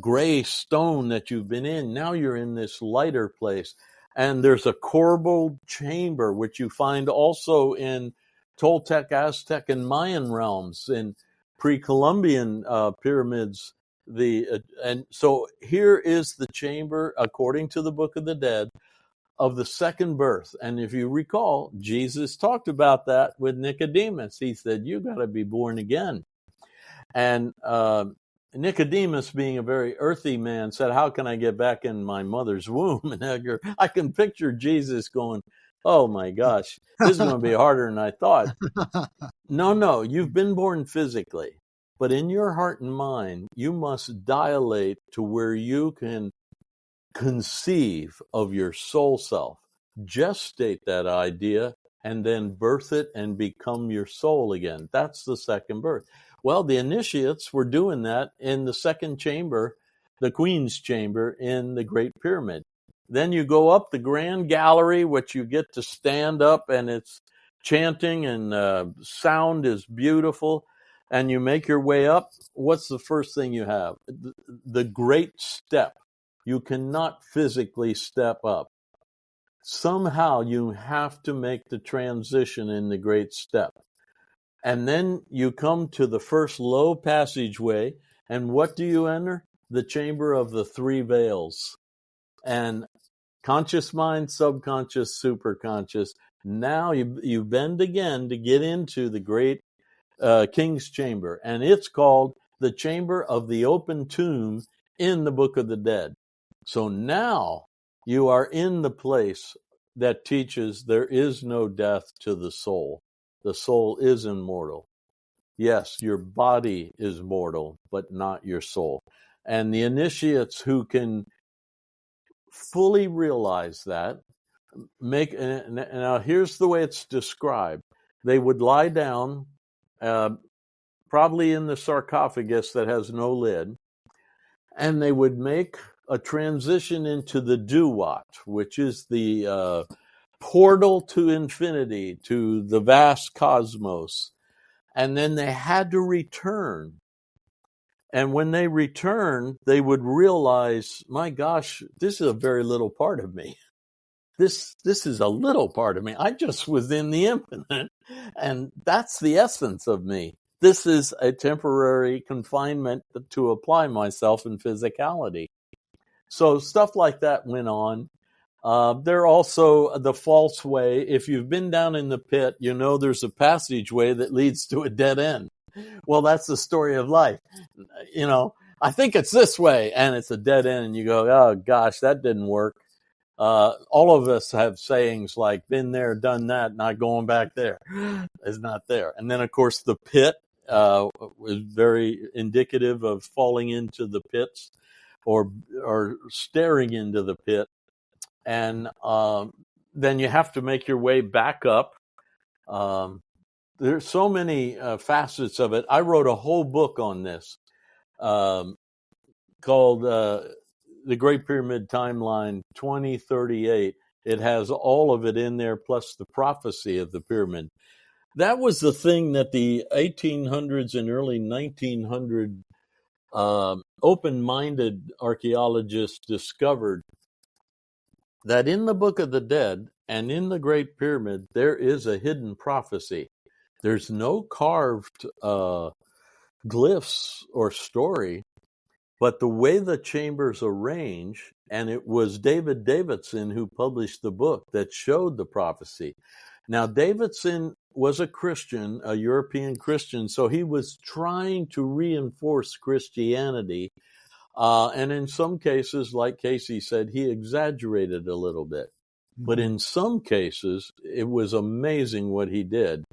A: gray stone that you've been in. Now you're in this lighter place. And there's a corbelled chamber, which you find also in Toltec, Aztec, and Mayan realms, in pre-Columbian pyramids. And so here is the chamber, according to the Book of the Dead, of the second birth. And if you recall, Jesus talked about that with Nicodemus. He said, you got to be born again. And Nicodemus, being a very earthy man, said, how can I get back in my mother's womb? And Edgar, I can picture Jesus going, oh my gosh, this is going to be harder than I thought. No, you've been born physically, but in your heart and mind, you must dilate to where you can conceive of your soul self, gestate that idea, and then birth it and become your soul again. That's the second birth. Well, the initiates were doing that in the second chamber, the Queen's Chamber in the Great Pyramid. Then you go up the Grand Gallery, which you get to stand up, and it's chanting and sound is beautiful. And you make your way up. What's the first thing you have? The Great Step. You cannot physically step up. Somehow you have to make the transition in the Great Step. And then you come to the first low passageway, and what do you enter? The chamber of the three veils. And conscious mind, subconscious, superconscious. Now you bend again to get into the great King's Chamber, and it's called the Chamber of the Open Tomb in the Book of the Dead. So now you are in the place that teaches there is no death to the soul. The soul is immortal. Yes, your body is mortal, but not your soul. And the initiates who can fully realize that now here's the way it's described. They would lie down, probably in the sarcophagus that has no lid, and they would make a transition into the Duat, which is the portal to infinity, to the vast cosmos. And then they had to return. And when they returned, they would realize, my gosh, this is a very little part of me. This is a little part of me. I just was in the infinite, and that's the essence of me. This is a temporary confinement to apply myself in physicality. So stuff like that went on. There also the false way. If you've been down in the pit, you know there's a passageway that leads to a dead end. Well, that's the story of life. You know, I think it's this way, and it's a dead end, and you go, oh gosh, that didn't work. All of us have sayings like, been there, done that, not going back there. It's not there. And then, of course, the pit was very indicative of falling into the pits or staring into the pit. And then you have to make your way back up. There's so many facets of it. I wrote a whole book on this called The Great Pyramid Timeline 2038. It has all of it in there, plus the prophecy of the pyramid. That was the thing that the 1800s and early 1900 open-minded archaeologists discovered, that in the Book of the Dead and in the Great Pyramid, there is a hidden prophecy. There's no carved glyphs or story, but the way the chambers arrange, and it was David Davidson who published the book that showed the prophecy. Now, Davidson was a Christian, a European Christian, so he was trying to reinforce Christianity. And in some cases, like Cayce said, he exaggerated a little bit. But in some cases, it was amazing what he did,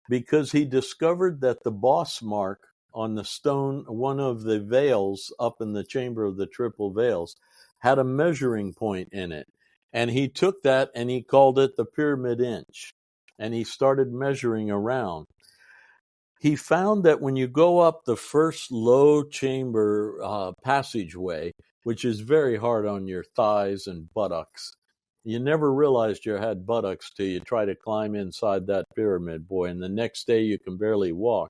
A: because he discovered that the boss mark on the stone, one of the veils up in the chamber of the triple veils, had a measuring point in it. And he took that and he called it the pyramid inch. And he started measuring around. He found that when you go up the first low chamber passageway, which is very hard on your thighs and buttocks, you never realized you had buttocks till you try to climb inside that pyramid, boy, and the next day you can barely walk.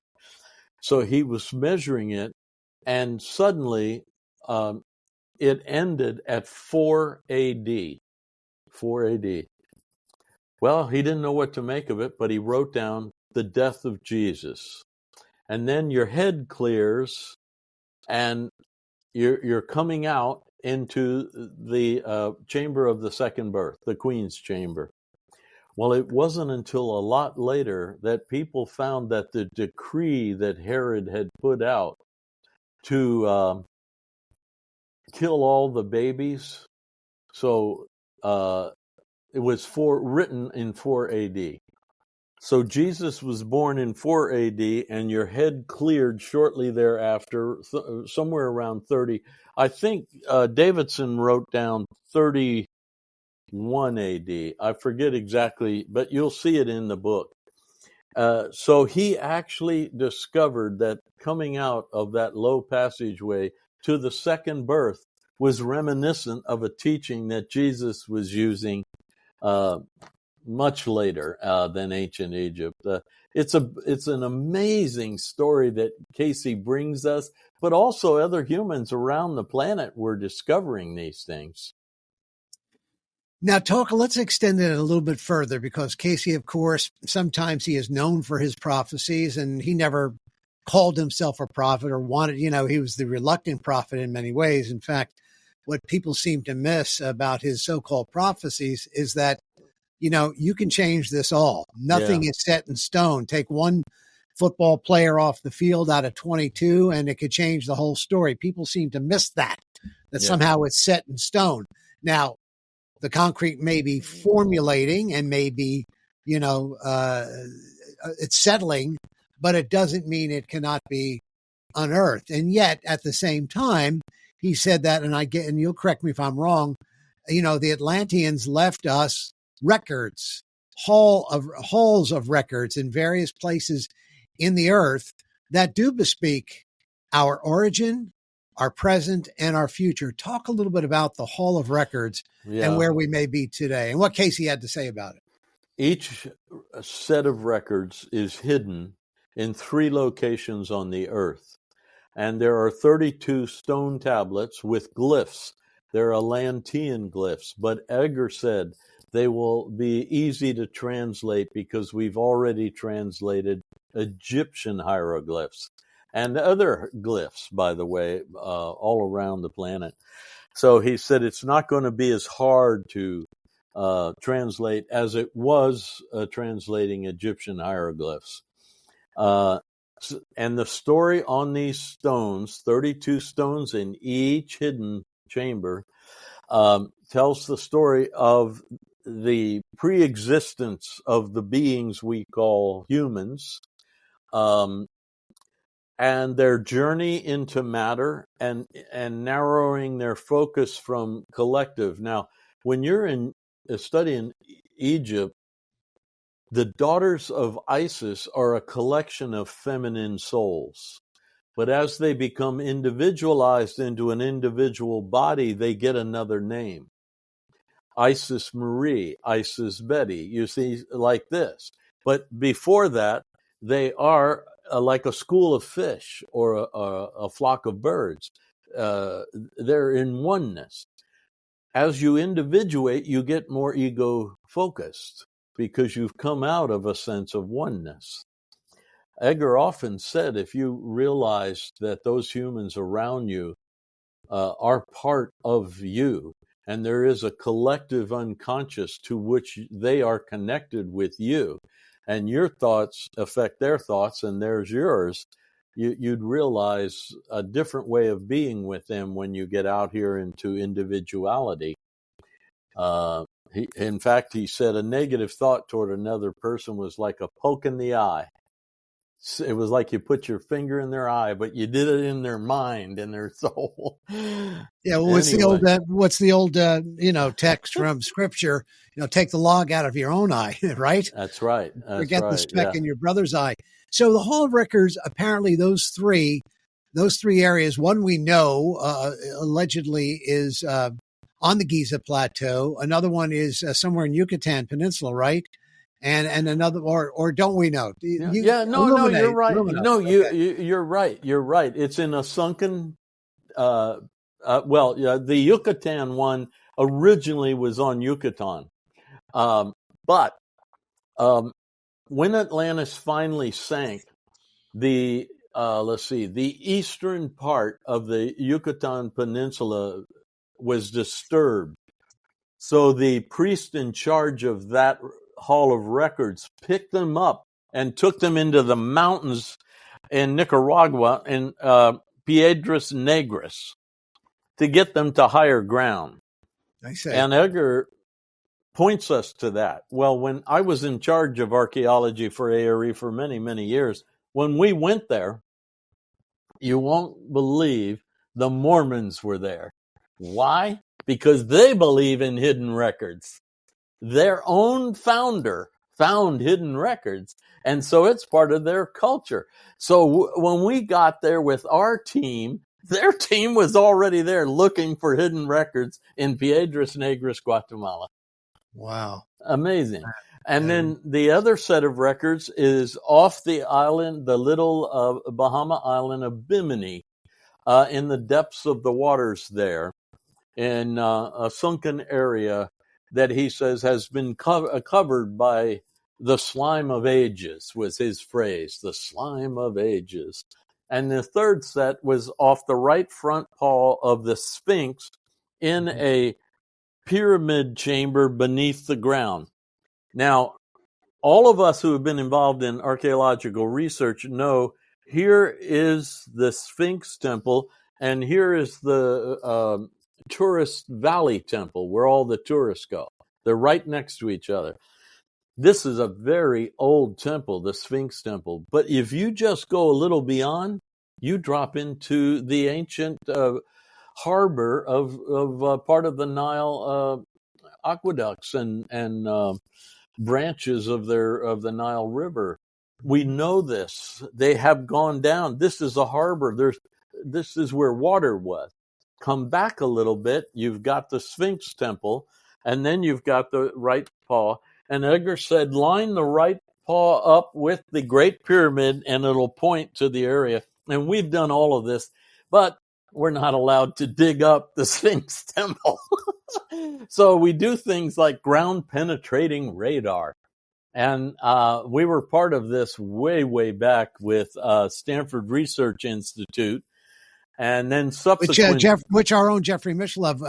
A: So he was measuring it, and suddenly it ended at 4 AD. 4 AD. Well, he didn't know what to make of it, but he wrote down the death of Jesus. And then your head clears, and you're coming out into the chamber of the second birth, the Queen's chamber. Well, it wasn't until a lot later that people found that the decree that Herod had put out to kill all the babies, so it was written in 4 AD. So Jesus was born in 4 AD, and your head cleared shortly thereafter, somewhere around 30. I think Davidson wrote down 31 AD. I forget exactly, but you'll see it in the book. So he actually discovered that coming out of that low passageway to the second birth was reminiscent of a teaching that Jesus was using much later than ancient Egypt. It's an amazing story that Cayce brings us, but also other humans around the planet were discovering these things.
D: Now, let's extend it a little bit further, because Cayce, of course, sometimes he is known for his prophecies, and he never called himself a prophet or wanted, he was the reluctant prophet in many ways. In fact, what people seem to miss about his so-called prophecies is that, you can change this all. Nothing is set in stone. Take one football player off the field out of 22 and it could change the whole story. People seem to miss that somehow it's set in stone. Now, the concrete may be formulating and maybe, it's settling, but it doesn't mean it cannot be unearthed. And yet, at the same time, he said that, and you'll correct me if I'm wrong, the Atlanteans left us records, halls of records in various places in the earth that do bespeak our origin, our present, and our future. Talk a little bit about the Hall of Records and where we may be today, and what Cayce had to say about it.
A: Each set of records is hidden in 3 locations on the earth, and there are 32 stone tablets with glyphs. They're Atlantean glyphs, but Edgar said they will be easy to translate because we've already translated Egyptian hieroglyphs and other glyphs, by the way, all around the planet. So he said it's not going to be as hard to translate as it was translating Egyptian hieroglyphs. And the story on these stones, 32 stones in each hidden chamber, tells the story of the pre-existence of the beings we call humans, and their journey into matter and narrowing their focus from collective. Now, when you're in a study in Egypt, the daughters of Isis are a collection of feminine souls. But as they become individualized into an individual body, they get another name. Isis Marie, Isis Betty, you see, like this. But before that, they are like a school of fish or a flock of birds. They're in oneness. As you individuate, you get more ego-focused because you've come out of a sense of oneness. Edgar often said, if you realize that those humans around you are part of you, and there is a collective unconscious to which they are connected with you, and your thoughts affect their thoughts and there's yours, you'd realize a different way of being with them when you get out here into individuality. In fact, he said a negative thought toward another person was like a poke in the eye. It was like you put your finger in their eye, but you did it in their mind and their soul.
D: Yeah, well, what's the old text from scripture? Take the log out of your own eye, right?
A: That's right.
D: Forget the speck in your brother's eye. So the Hall of Records, apparently those three areas, one we know allegedly is on the Giza Plateau. Another one is somewhere in Yucatan Peninsula, right? And another, or don't we know?
A: No, you're right. You're right. You're right. It's in a sunken. The Yucatan one originally was on Yucatan, but when Atlantis finally sank, the eastern part of the Yucatan Peninsula was disturbed. So the priest in charge of that Hall of Records picked them up and took them into the mountains in Nicaragua in Piedras Negras to get them to higher ground.
D: I say.
A: And Edgar points us to that. Well, when I was in charge of archaeology for a.r.e. for many, many years, when we went there, you won't believe the Mormons were there. Why? Because they believe in hidden records. Their own founder found hidden records, and so it's part of their culture. So when we got there with our team, their team was already there looking for hidden records in Piedras Negras, Guatemala.
D: Wow.
A: Amazing. And then the other set of records is off the island, the little Bahama island of Bimini, in the depths of the waters there, in a sunken area that he says has been covered by the slime of ages, was his phrase, the slime of ages. And the third set was off the right front paw of the Sphinx in a pyramid chamber beneath the ground. Now, all of us who have been involved in archaeological research know here is the Sphinx temple, and here is the tourist valley temple where all the tourists go. They're right next to each other. This is a very old temple, the Sphinx temple. But if you just go a little beyond, you drop into the ancient harbor of part of the Nile aqueducts and branches of the Nile River. We know this. They have gone down. This is a harbor. This is where water was. Come back a little bit. You've got the Sphinx temple, and then you've got the right paw. And Edgar said, line the right paw up with the Great Pyramid, and it'll point to the area. And we've done all of this, but we're not allowed to dig up the Sphinx temple. So we do things like ground penetrating radar. And we were part of this way, way back with Stanford Research Institute. And then subsequent,
D: which our own Jeffrey Mishlove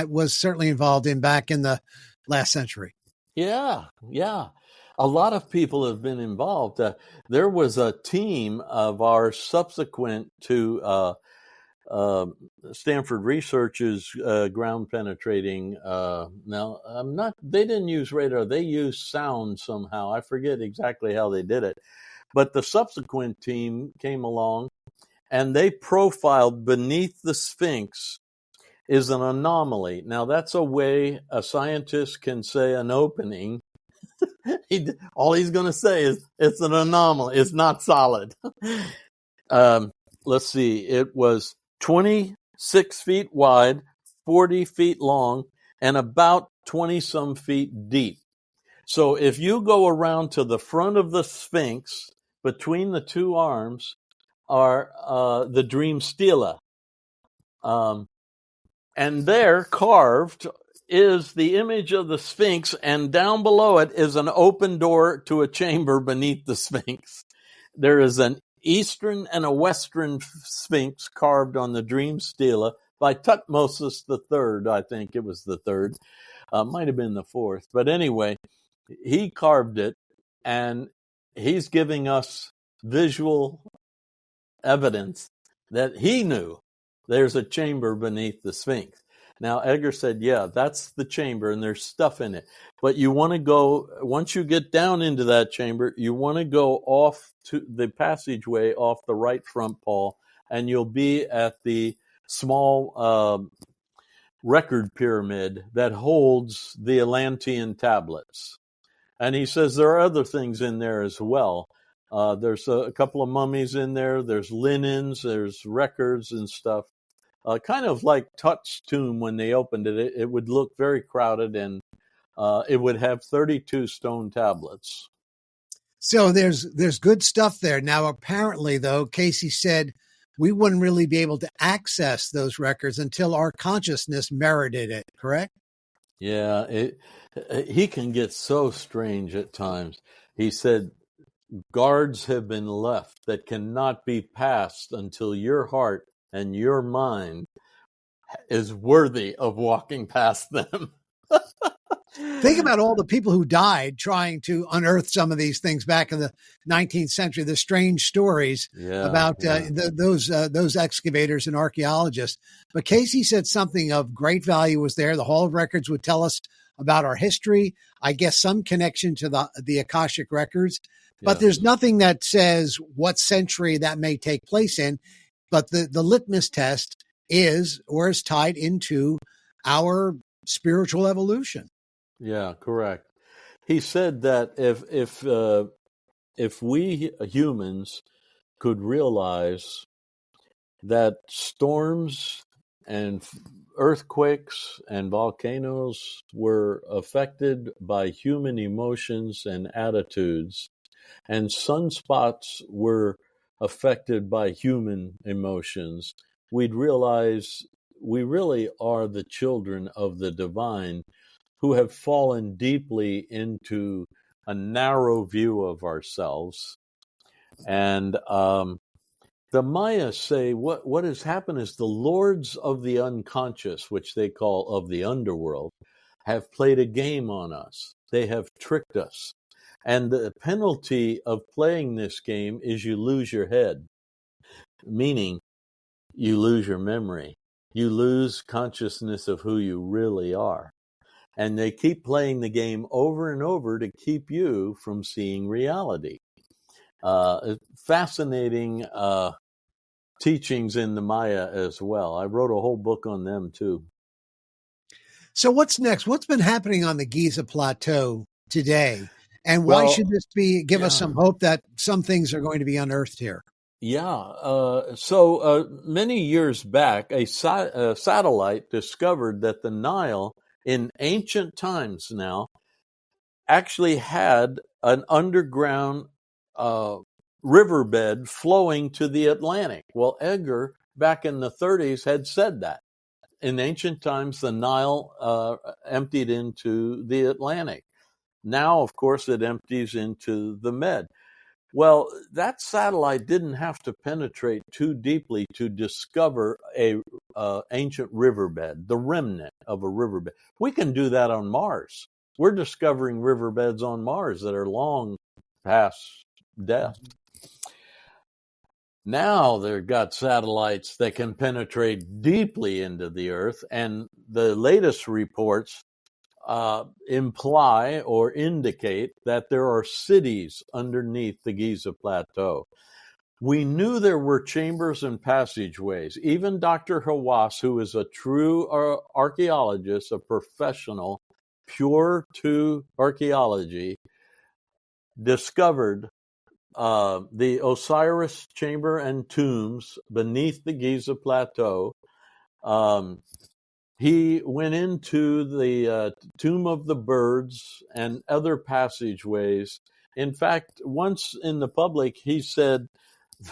D: was certainly involved in back in the last century.
A: Yeah. A lot of people have been involved. There was a team of ours subsequent to Stanford Research's ground penetrating. They didn't use radar. They used sound somehow. I forget exactly how they did it. But the subsequent team came along, and they profiled beneath the Sphinx is an anomaly. Now, that's a way a scientist can say an opening. All he's going to say is it's an anomaly. It's not solid. Let's see. It was 26 feet wide, 40 feet long, and about 20-some feet deep. So if you go around to the front of the Sphinx, between the two arms are the dream stela. And there, carved, is the image of the Sphinx, and down below it is an open door to a chamber beneath the Sphinx. There is an eastern and a western Sphinx carved on the dream stela by Tutmosis the third. I think it was the third. Might have been the fourth. But anyway, he carved it, and he's giving us visual evidence that he knew there's a chamber beneath the Sphinx. Now, Edgar said, yeah, that's the chamber, and there's stuff in it. But you want to go, once you get down into that chamber, you want to go off to the passageway off the right front, Paul, and you'll be at the small record pyramid that holds the Atlantean tablets. And he says there are other things in there as well. There's a couple of mummies in there. There's linens. There's records and stuff. Kind of like Tut's tomb when they opened it. It would look very crowded, and it would have 32 stone tablets.
D: So there's good stuff there. Now, apparently, though, Cayce said we wouldn't really be able to access those records until our consciousness merited it, correct?
A: Yeah, he can get so strange at times. He said, guards have been left that cannot be passed until your heart and your mind is worthy of walking past them.
D: Think about all the people who died trying to unearth some of these things back in the 19th century, the strange stories about those excavators and archaeologists. But Cayce said something of great value was there. The Hall of Records would tell us about our history, I guess some connection to the Akashic records, but there's nothing that says what century that may take place in. But the litmus test is tied into our spiritual evolution.
A: Yeah, correct. He said that if we humans could realize that storms and earthquakes and volcanoes were affected by human emotions and attitudes, and sunspots were affected by human emotions, we'd realize we really are the children of the divine who have fallen deeply into a narrow view of ourselves. And the Maya say what has happened is the lords of the unconscious, which they call of the underworld, have played a game on us. They have tricked us. And the penalty of playing this game is you lose your head, meaning you lose your memory. You lose consciousness of who you really are. And they keep playing the game over and over to keep you from seeing reality. Fascinating teachings in the Maya as well. I wrote a whole book on them too.
D: So what's next? What's been happening on the Giza Plateau today? And why should this give us some hope that some things are going to be unearthed here?
A: Yeah. So many years back, a satellite discovered that the Nile in ancient times now actually had an underground riverbed flowing to the Atlantic. Well, Edgar, back in the 30s, had said that. In ancient times, the Nile emptied into the Atlantic. Now, of course, it empties into the Med. Well, that satellite didn't have to penetrate too deeply to discover a ancient riverbed, the remnant of a riverbed. We can do that on Mars. We're discovering riverbeds on Mars that are long past death. Now they've got satellites that can penetrate deeply into the Earth, and the latest reports imply or indicate that there are cities underneath the Giza Plateau. We knew there were chambers and passageways. Even Dr. Hawass, who is a true archaeologist, a professional, pure to archaeology, discovered the Osiris chamber and tombs beneath the Giza Plateau. He went into the Tomb of the Birds and other passageways. In fact, once in the public, he said,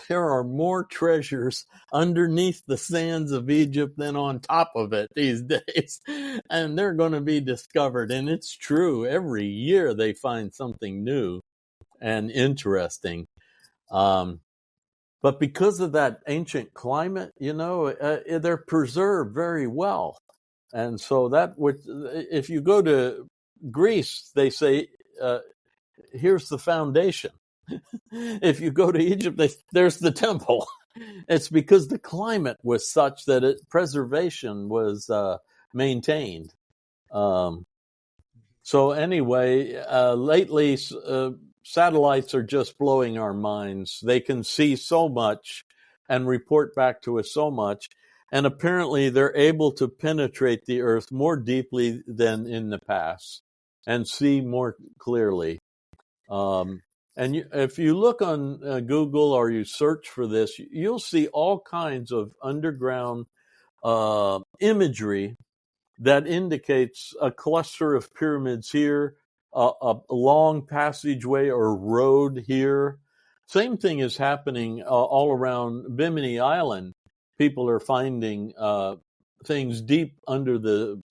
A: there are more treasures underneath the sands of Egypt than on top of it these days. And they're going to be discovered. And it's true. Every year they find something new and interesting. But because of that ancient climate, they're preserved very well. And so that would, if you go to Greece, they say, here's the foundation. If you go to Egypt, there's the temple. It's because the climate was such that preservation was maintained. So anyway, lately, satellites are just blowing our minds. They can see so much and report back to us so much. And apparently they're able to penetrate the Earth more deeply than in the past and see more clearly. If you look on Google or you search for this, you'll see all kinds of underground imagery that indicates a cluster of pyramids here, a long passageway or road here. Same thing is happening all around Bimini Island. People are finding things deep under the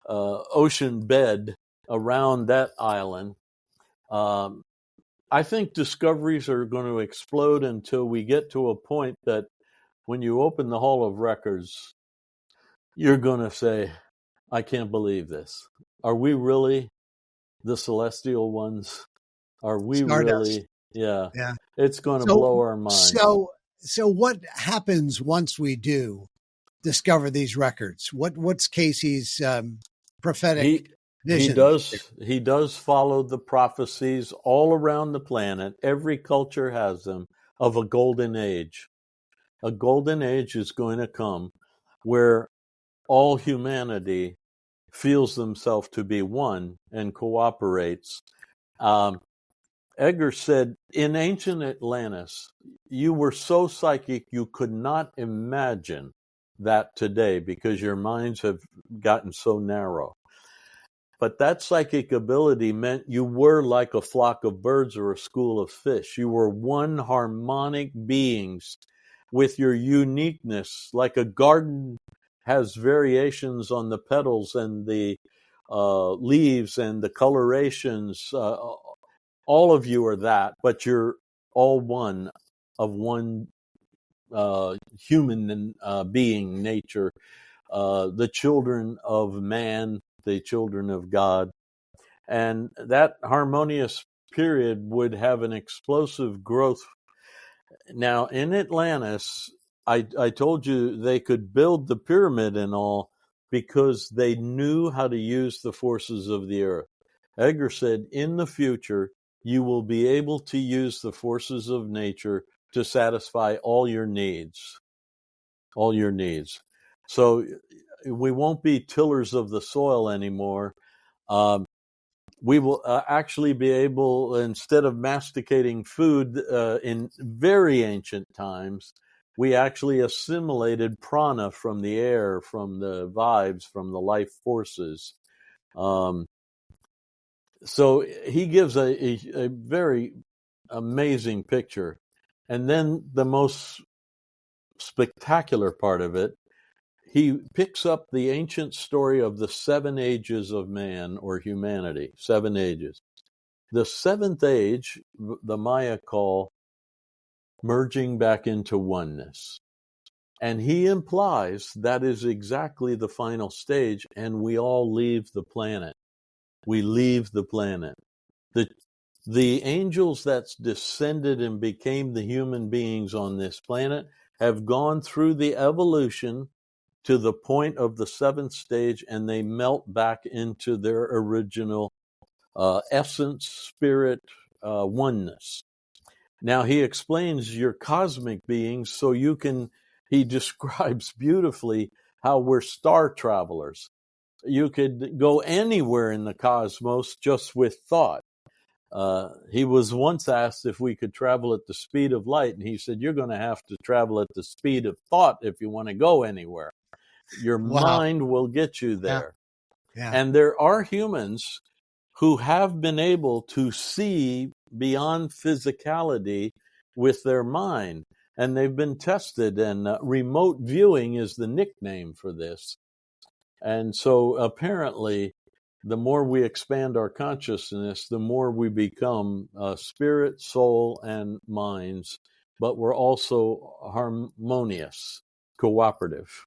A: ocean bed around that island. I think discoveries are going to explode until we get to a point that when you open the Hall of Records, you're going to say, I can't believe this. Are we really the celestial ones? Are we
D: Stardust.
A: Really? Yeah.
D: Yeah.
A: It's going to blow our minds.
D: So what happens once we do discover these records? What's Cayce's prophetic vision?
A: He does follow the prophecies all around the planet. Every culture has them, of a golden age. A golden age is going to come where all humanity feels themselves to be one and cooperates. Edgar said, in ancient Atlantis, you were so psychic you could not imagine that today because your minds have gotten so narrow. But that psychic ability meant you were like a flock of birds or a school of fish. You were one harmonic beings with your uniqueness, like a garden has variations on the petals and the leaves and the colorations. All of you are that, but you're all one of one human being, nature, the children of man, the children of God. And that harmonious period would have an explosive growth. Now, in Atlantis, I told you they could build the pyramid and all because they knew how to use the forces of the earth. Edgar said, in the future, you will be able to use the forces of nature to satisfy all your needs. All your needs. So we won't be tillers of the soil anymore. We will actually be able, instead of masticating food in very ancient times, we actually assimilated prana from the air, from the vibes, from the life forces. So he gives a very amazing picture. And then the most spectacular part of it, he picks up the ancient story of the 7 ages of man or humanity, 7 ages. The 7th age, the Maya call merging back into oneness. And he implies that is exactly the final stage, and we all leave the planet. We leave the planet. The angels that's descended and became the human beings on this planet have gone through the evolution to the point of the 7th stage, and they melt back into their original essence, spirit, oneness. Now, he explains your cosmic beings so you can, he describes beautifully how we're star travelers. You could go anywhere in the cosmos just with thought. He was once asked if we could travel at the speed of light, and he said, you're going to have to travel at the speed of thought if you want to go anywhere. Your mind will get you there. Yeah. And there are humans who have been able to see beyond physicality with their mind, and they've been tested, and remote viewing is the nickname for this. And so apparently, the more we expand our consciousness, the more we become spirit, soul, and minds. but we're also harmonious, cooperative.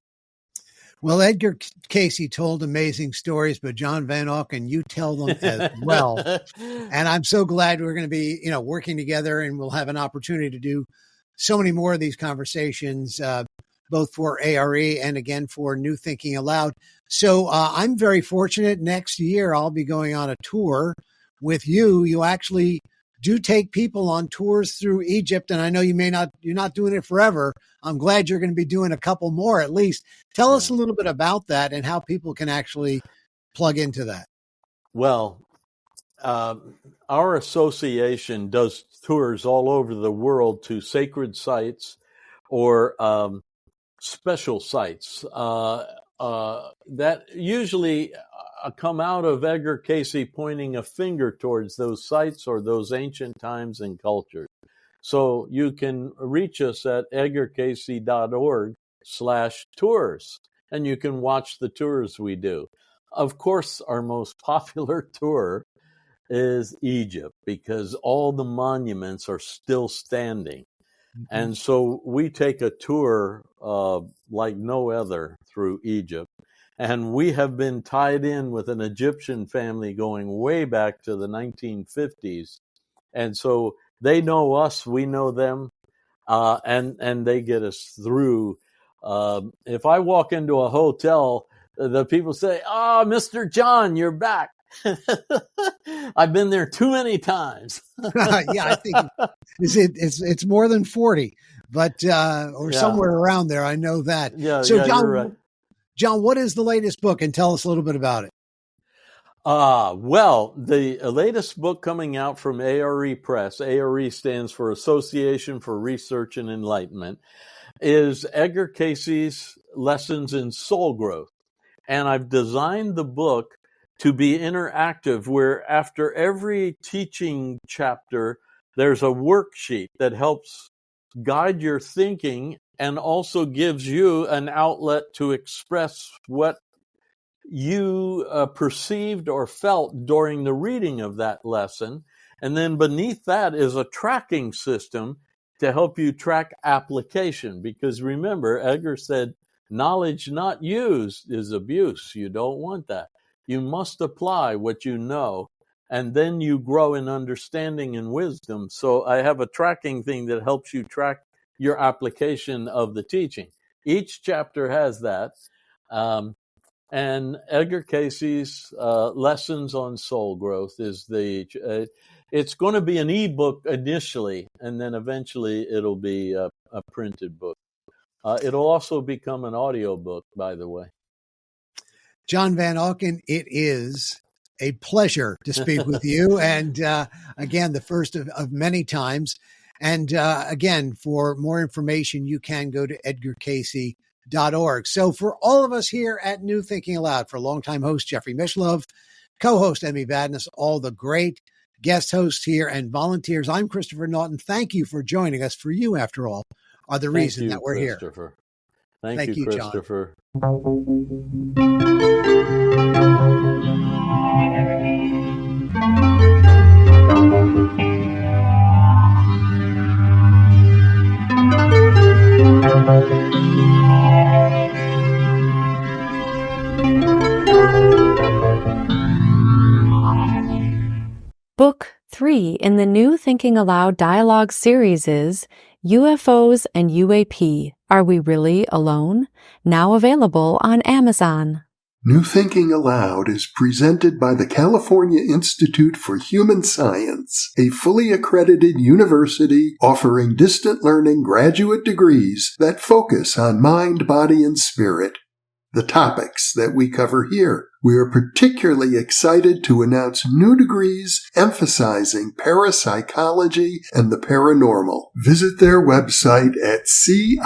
D: Well, Edgar Cayce told amazing stories, but John Van Auken, you tell them as well. And I'm so glad we're going to be, working together, and we'll have an opportunity to do so many more of these conversations, both for a.r.e. and again for New Thinking Aloud. So I'm very fortunate. Next year, I'll be going on a tour with you. You actually do take people on tours through Egypt, and I know you're not doing it forever. I'm glad you're going to be doing a couple more at least. Tell us a little bit about that and how people can actually plug into that.
A: Well, our association does tours all over the world to sacred sites or special sites that usually come out of Edgar Cayce pointing a finger towards those sites or those ancient times and cultures. So you can reach us at edgarcayce.org/tours, and you can watch the tours we do. Of course, our most popular tour is Egypt, because all the monuments are still standing. Mm-hmm. And so we take a tour like no other through Egypt. And we have been tied in with an Egyptian family going way back to the 1950s. And so they know us, we know them, and they get us through. If I walk into a hotel, the people say, "Oh, Mr. John, you're back." I've been there too many times.
D: Yeah, I think it's more than 40, but somewhere around there. I know that.
A: Yeah,
D: so John,
A: you're right.
D: John, what is the latest book? And tell us a little bit about it.
A: Well, the latest book coming out from a.r.e. Press, a.r.e. stands for Association for Research and Enlightenment, is Edgar Cayce's Lessons in Soul Growth. And I've designed the book to be interactive, where after every teaching chapter, there's a worksheet that helps guide your thinking and also gives you an outlet to express what you perceived or felt during the reading of that lesson. And then beneath that is a tracking system to help you track application. Because remember, Edgar said, knowledge not used is abuse. You don't want that. You must apply what you know, and then you grow in understanding and wisdom. So I have a tracking thing that helps you track your application of the teaching. Each chapter has that. And Edgar Cayce's Lessons on Soul Growth is it's going to be an ebook initially, and then eventually it'll be a printed book. It'll also become an audio book, by the way.
D: John Van Auken, it is a pleasure to speak with you. And again, the first of many times. And again, for more information, you can go to edgarcayce.org. So for all of us here at New Thinking Aloud, for longtime host Jeffrey Mishlove, co-host Emmy Badness, all the great guest hosts here and volunteers, I'm Christopher Naughton. Thank you for joining us. For you, after all, are the reason that we're here.
A: Thank you, Christopher.
E: Book 3 in the New Thinking Aloud dialogue series is UFOs and UAP, Are We Really Alone? Now available on Amazon.
B: New Thinking Aloud is presented by the California Institute for Human Science, a fully accredited university offering distant learning graduate degrees that focus on mind, body, and spirit. The topics that we cover here. We are particularly excited to announce new degrees emphasizing parapsychology and the paranormal. Visit their website at cihs.edu.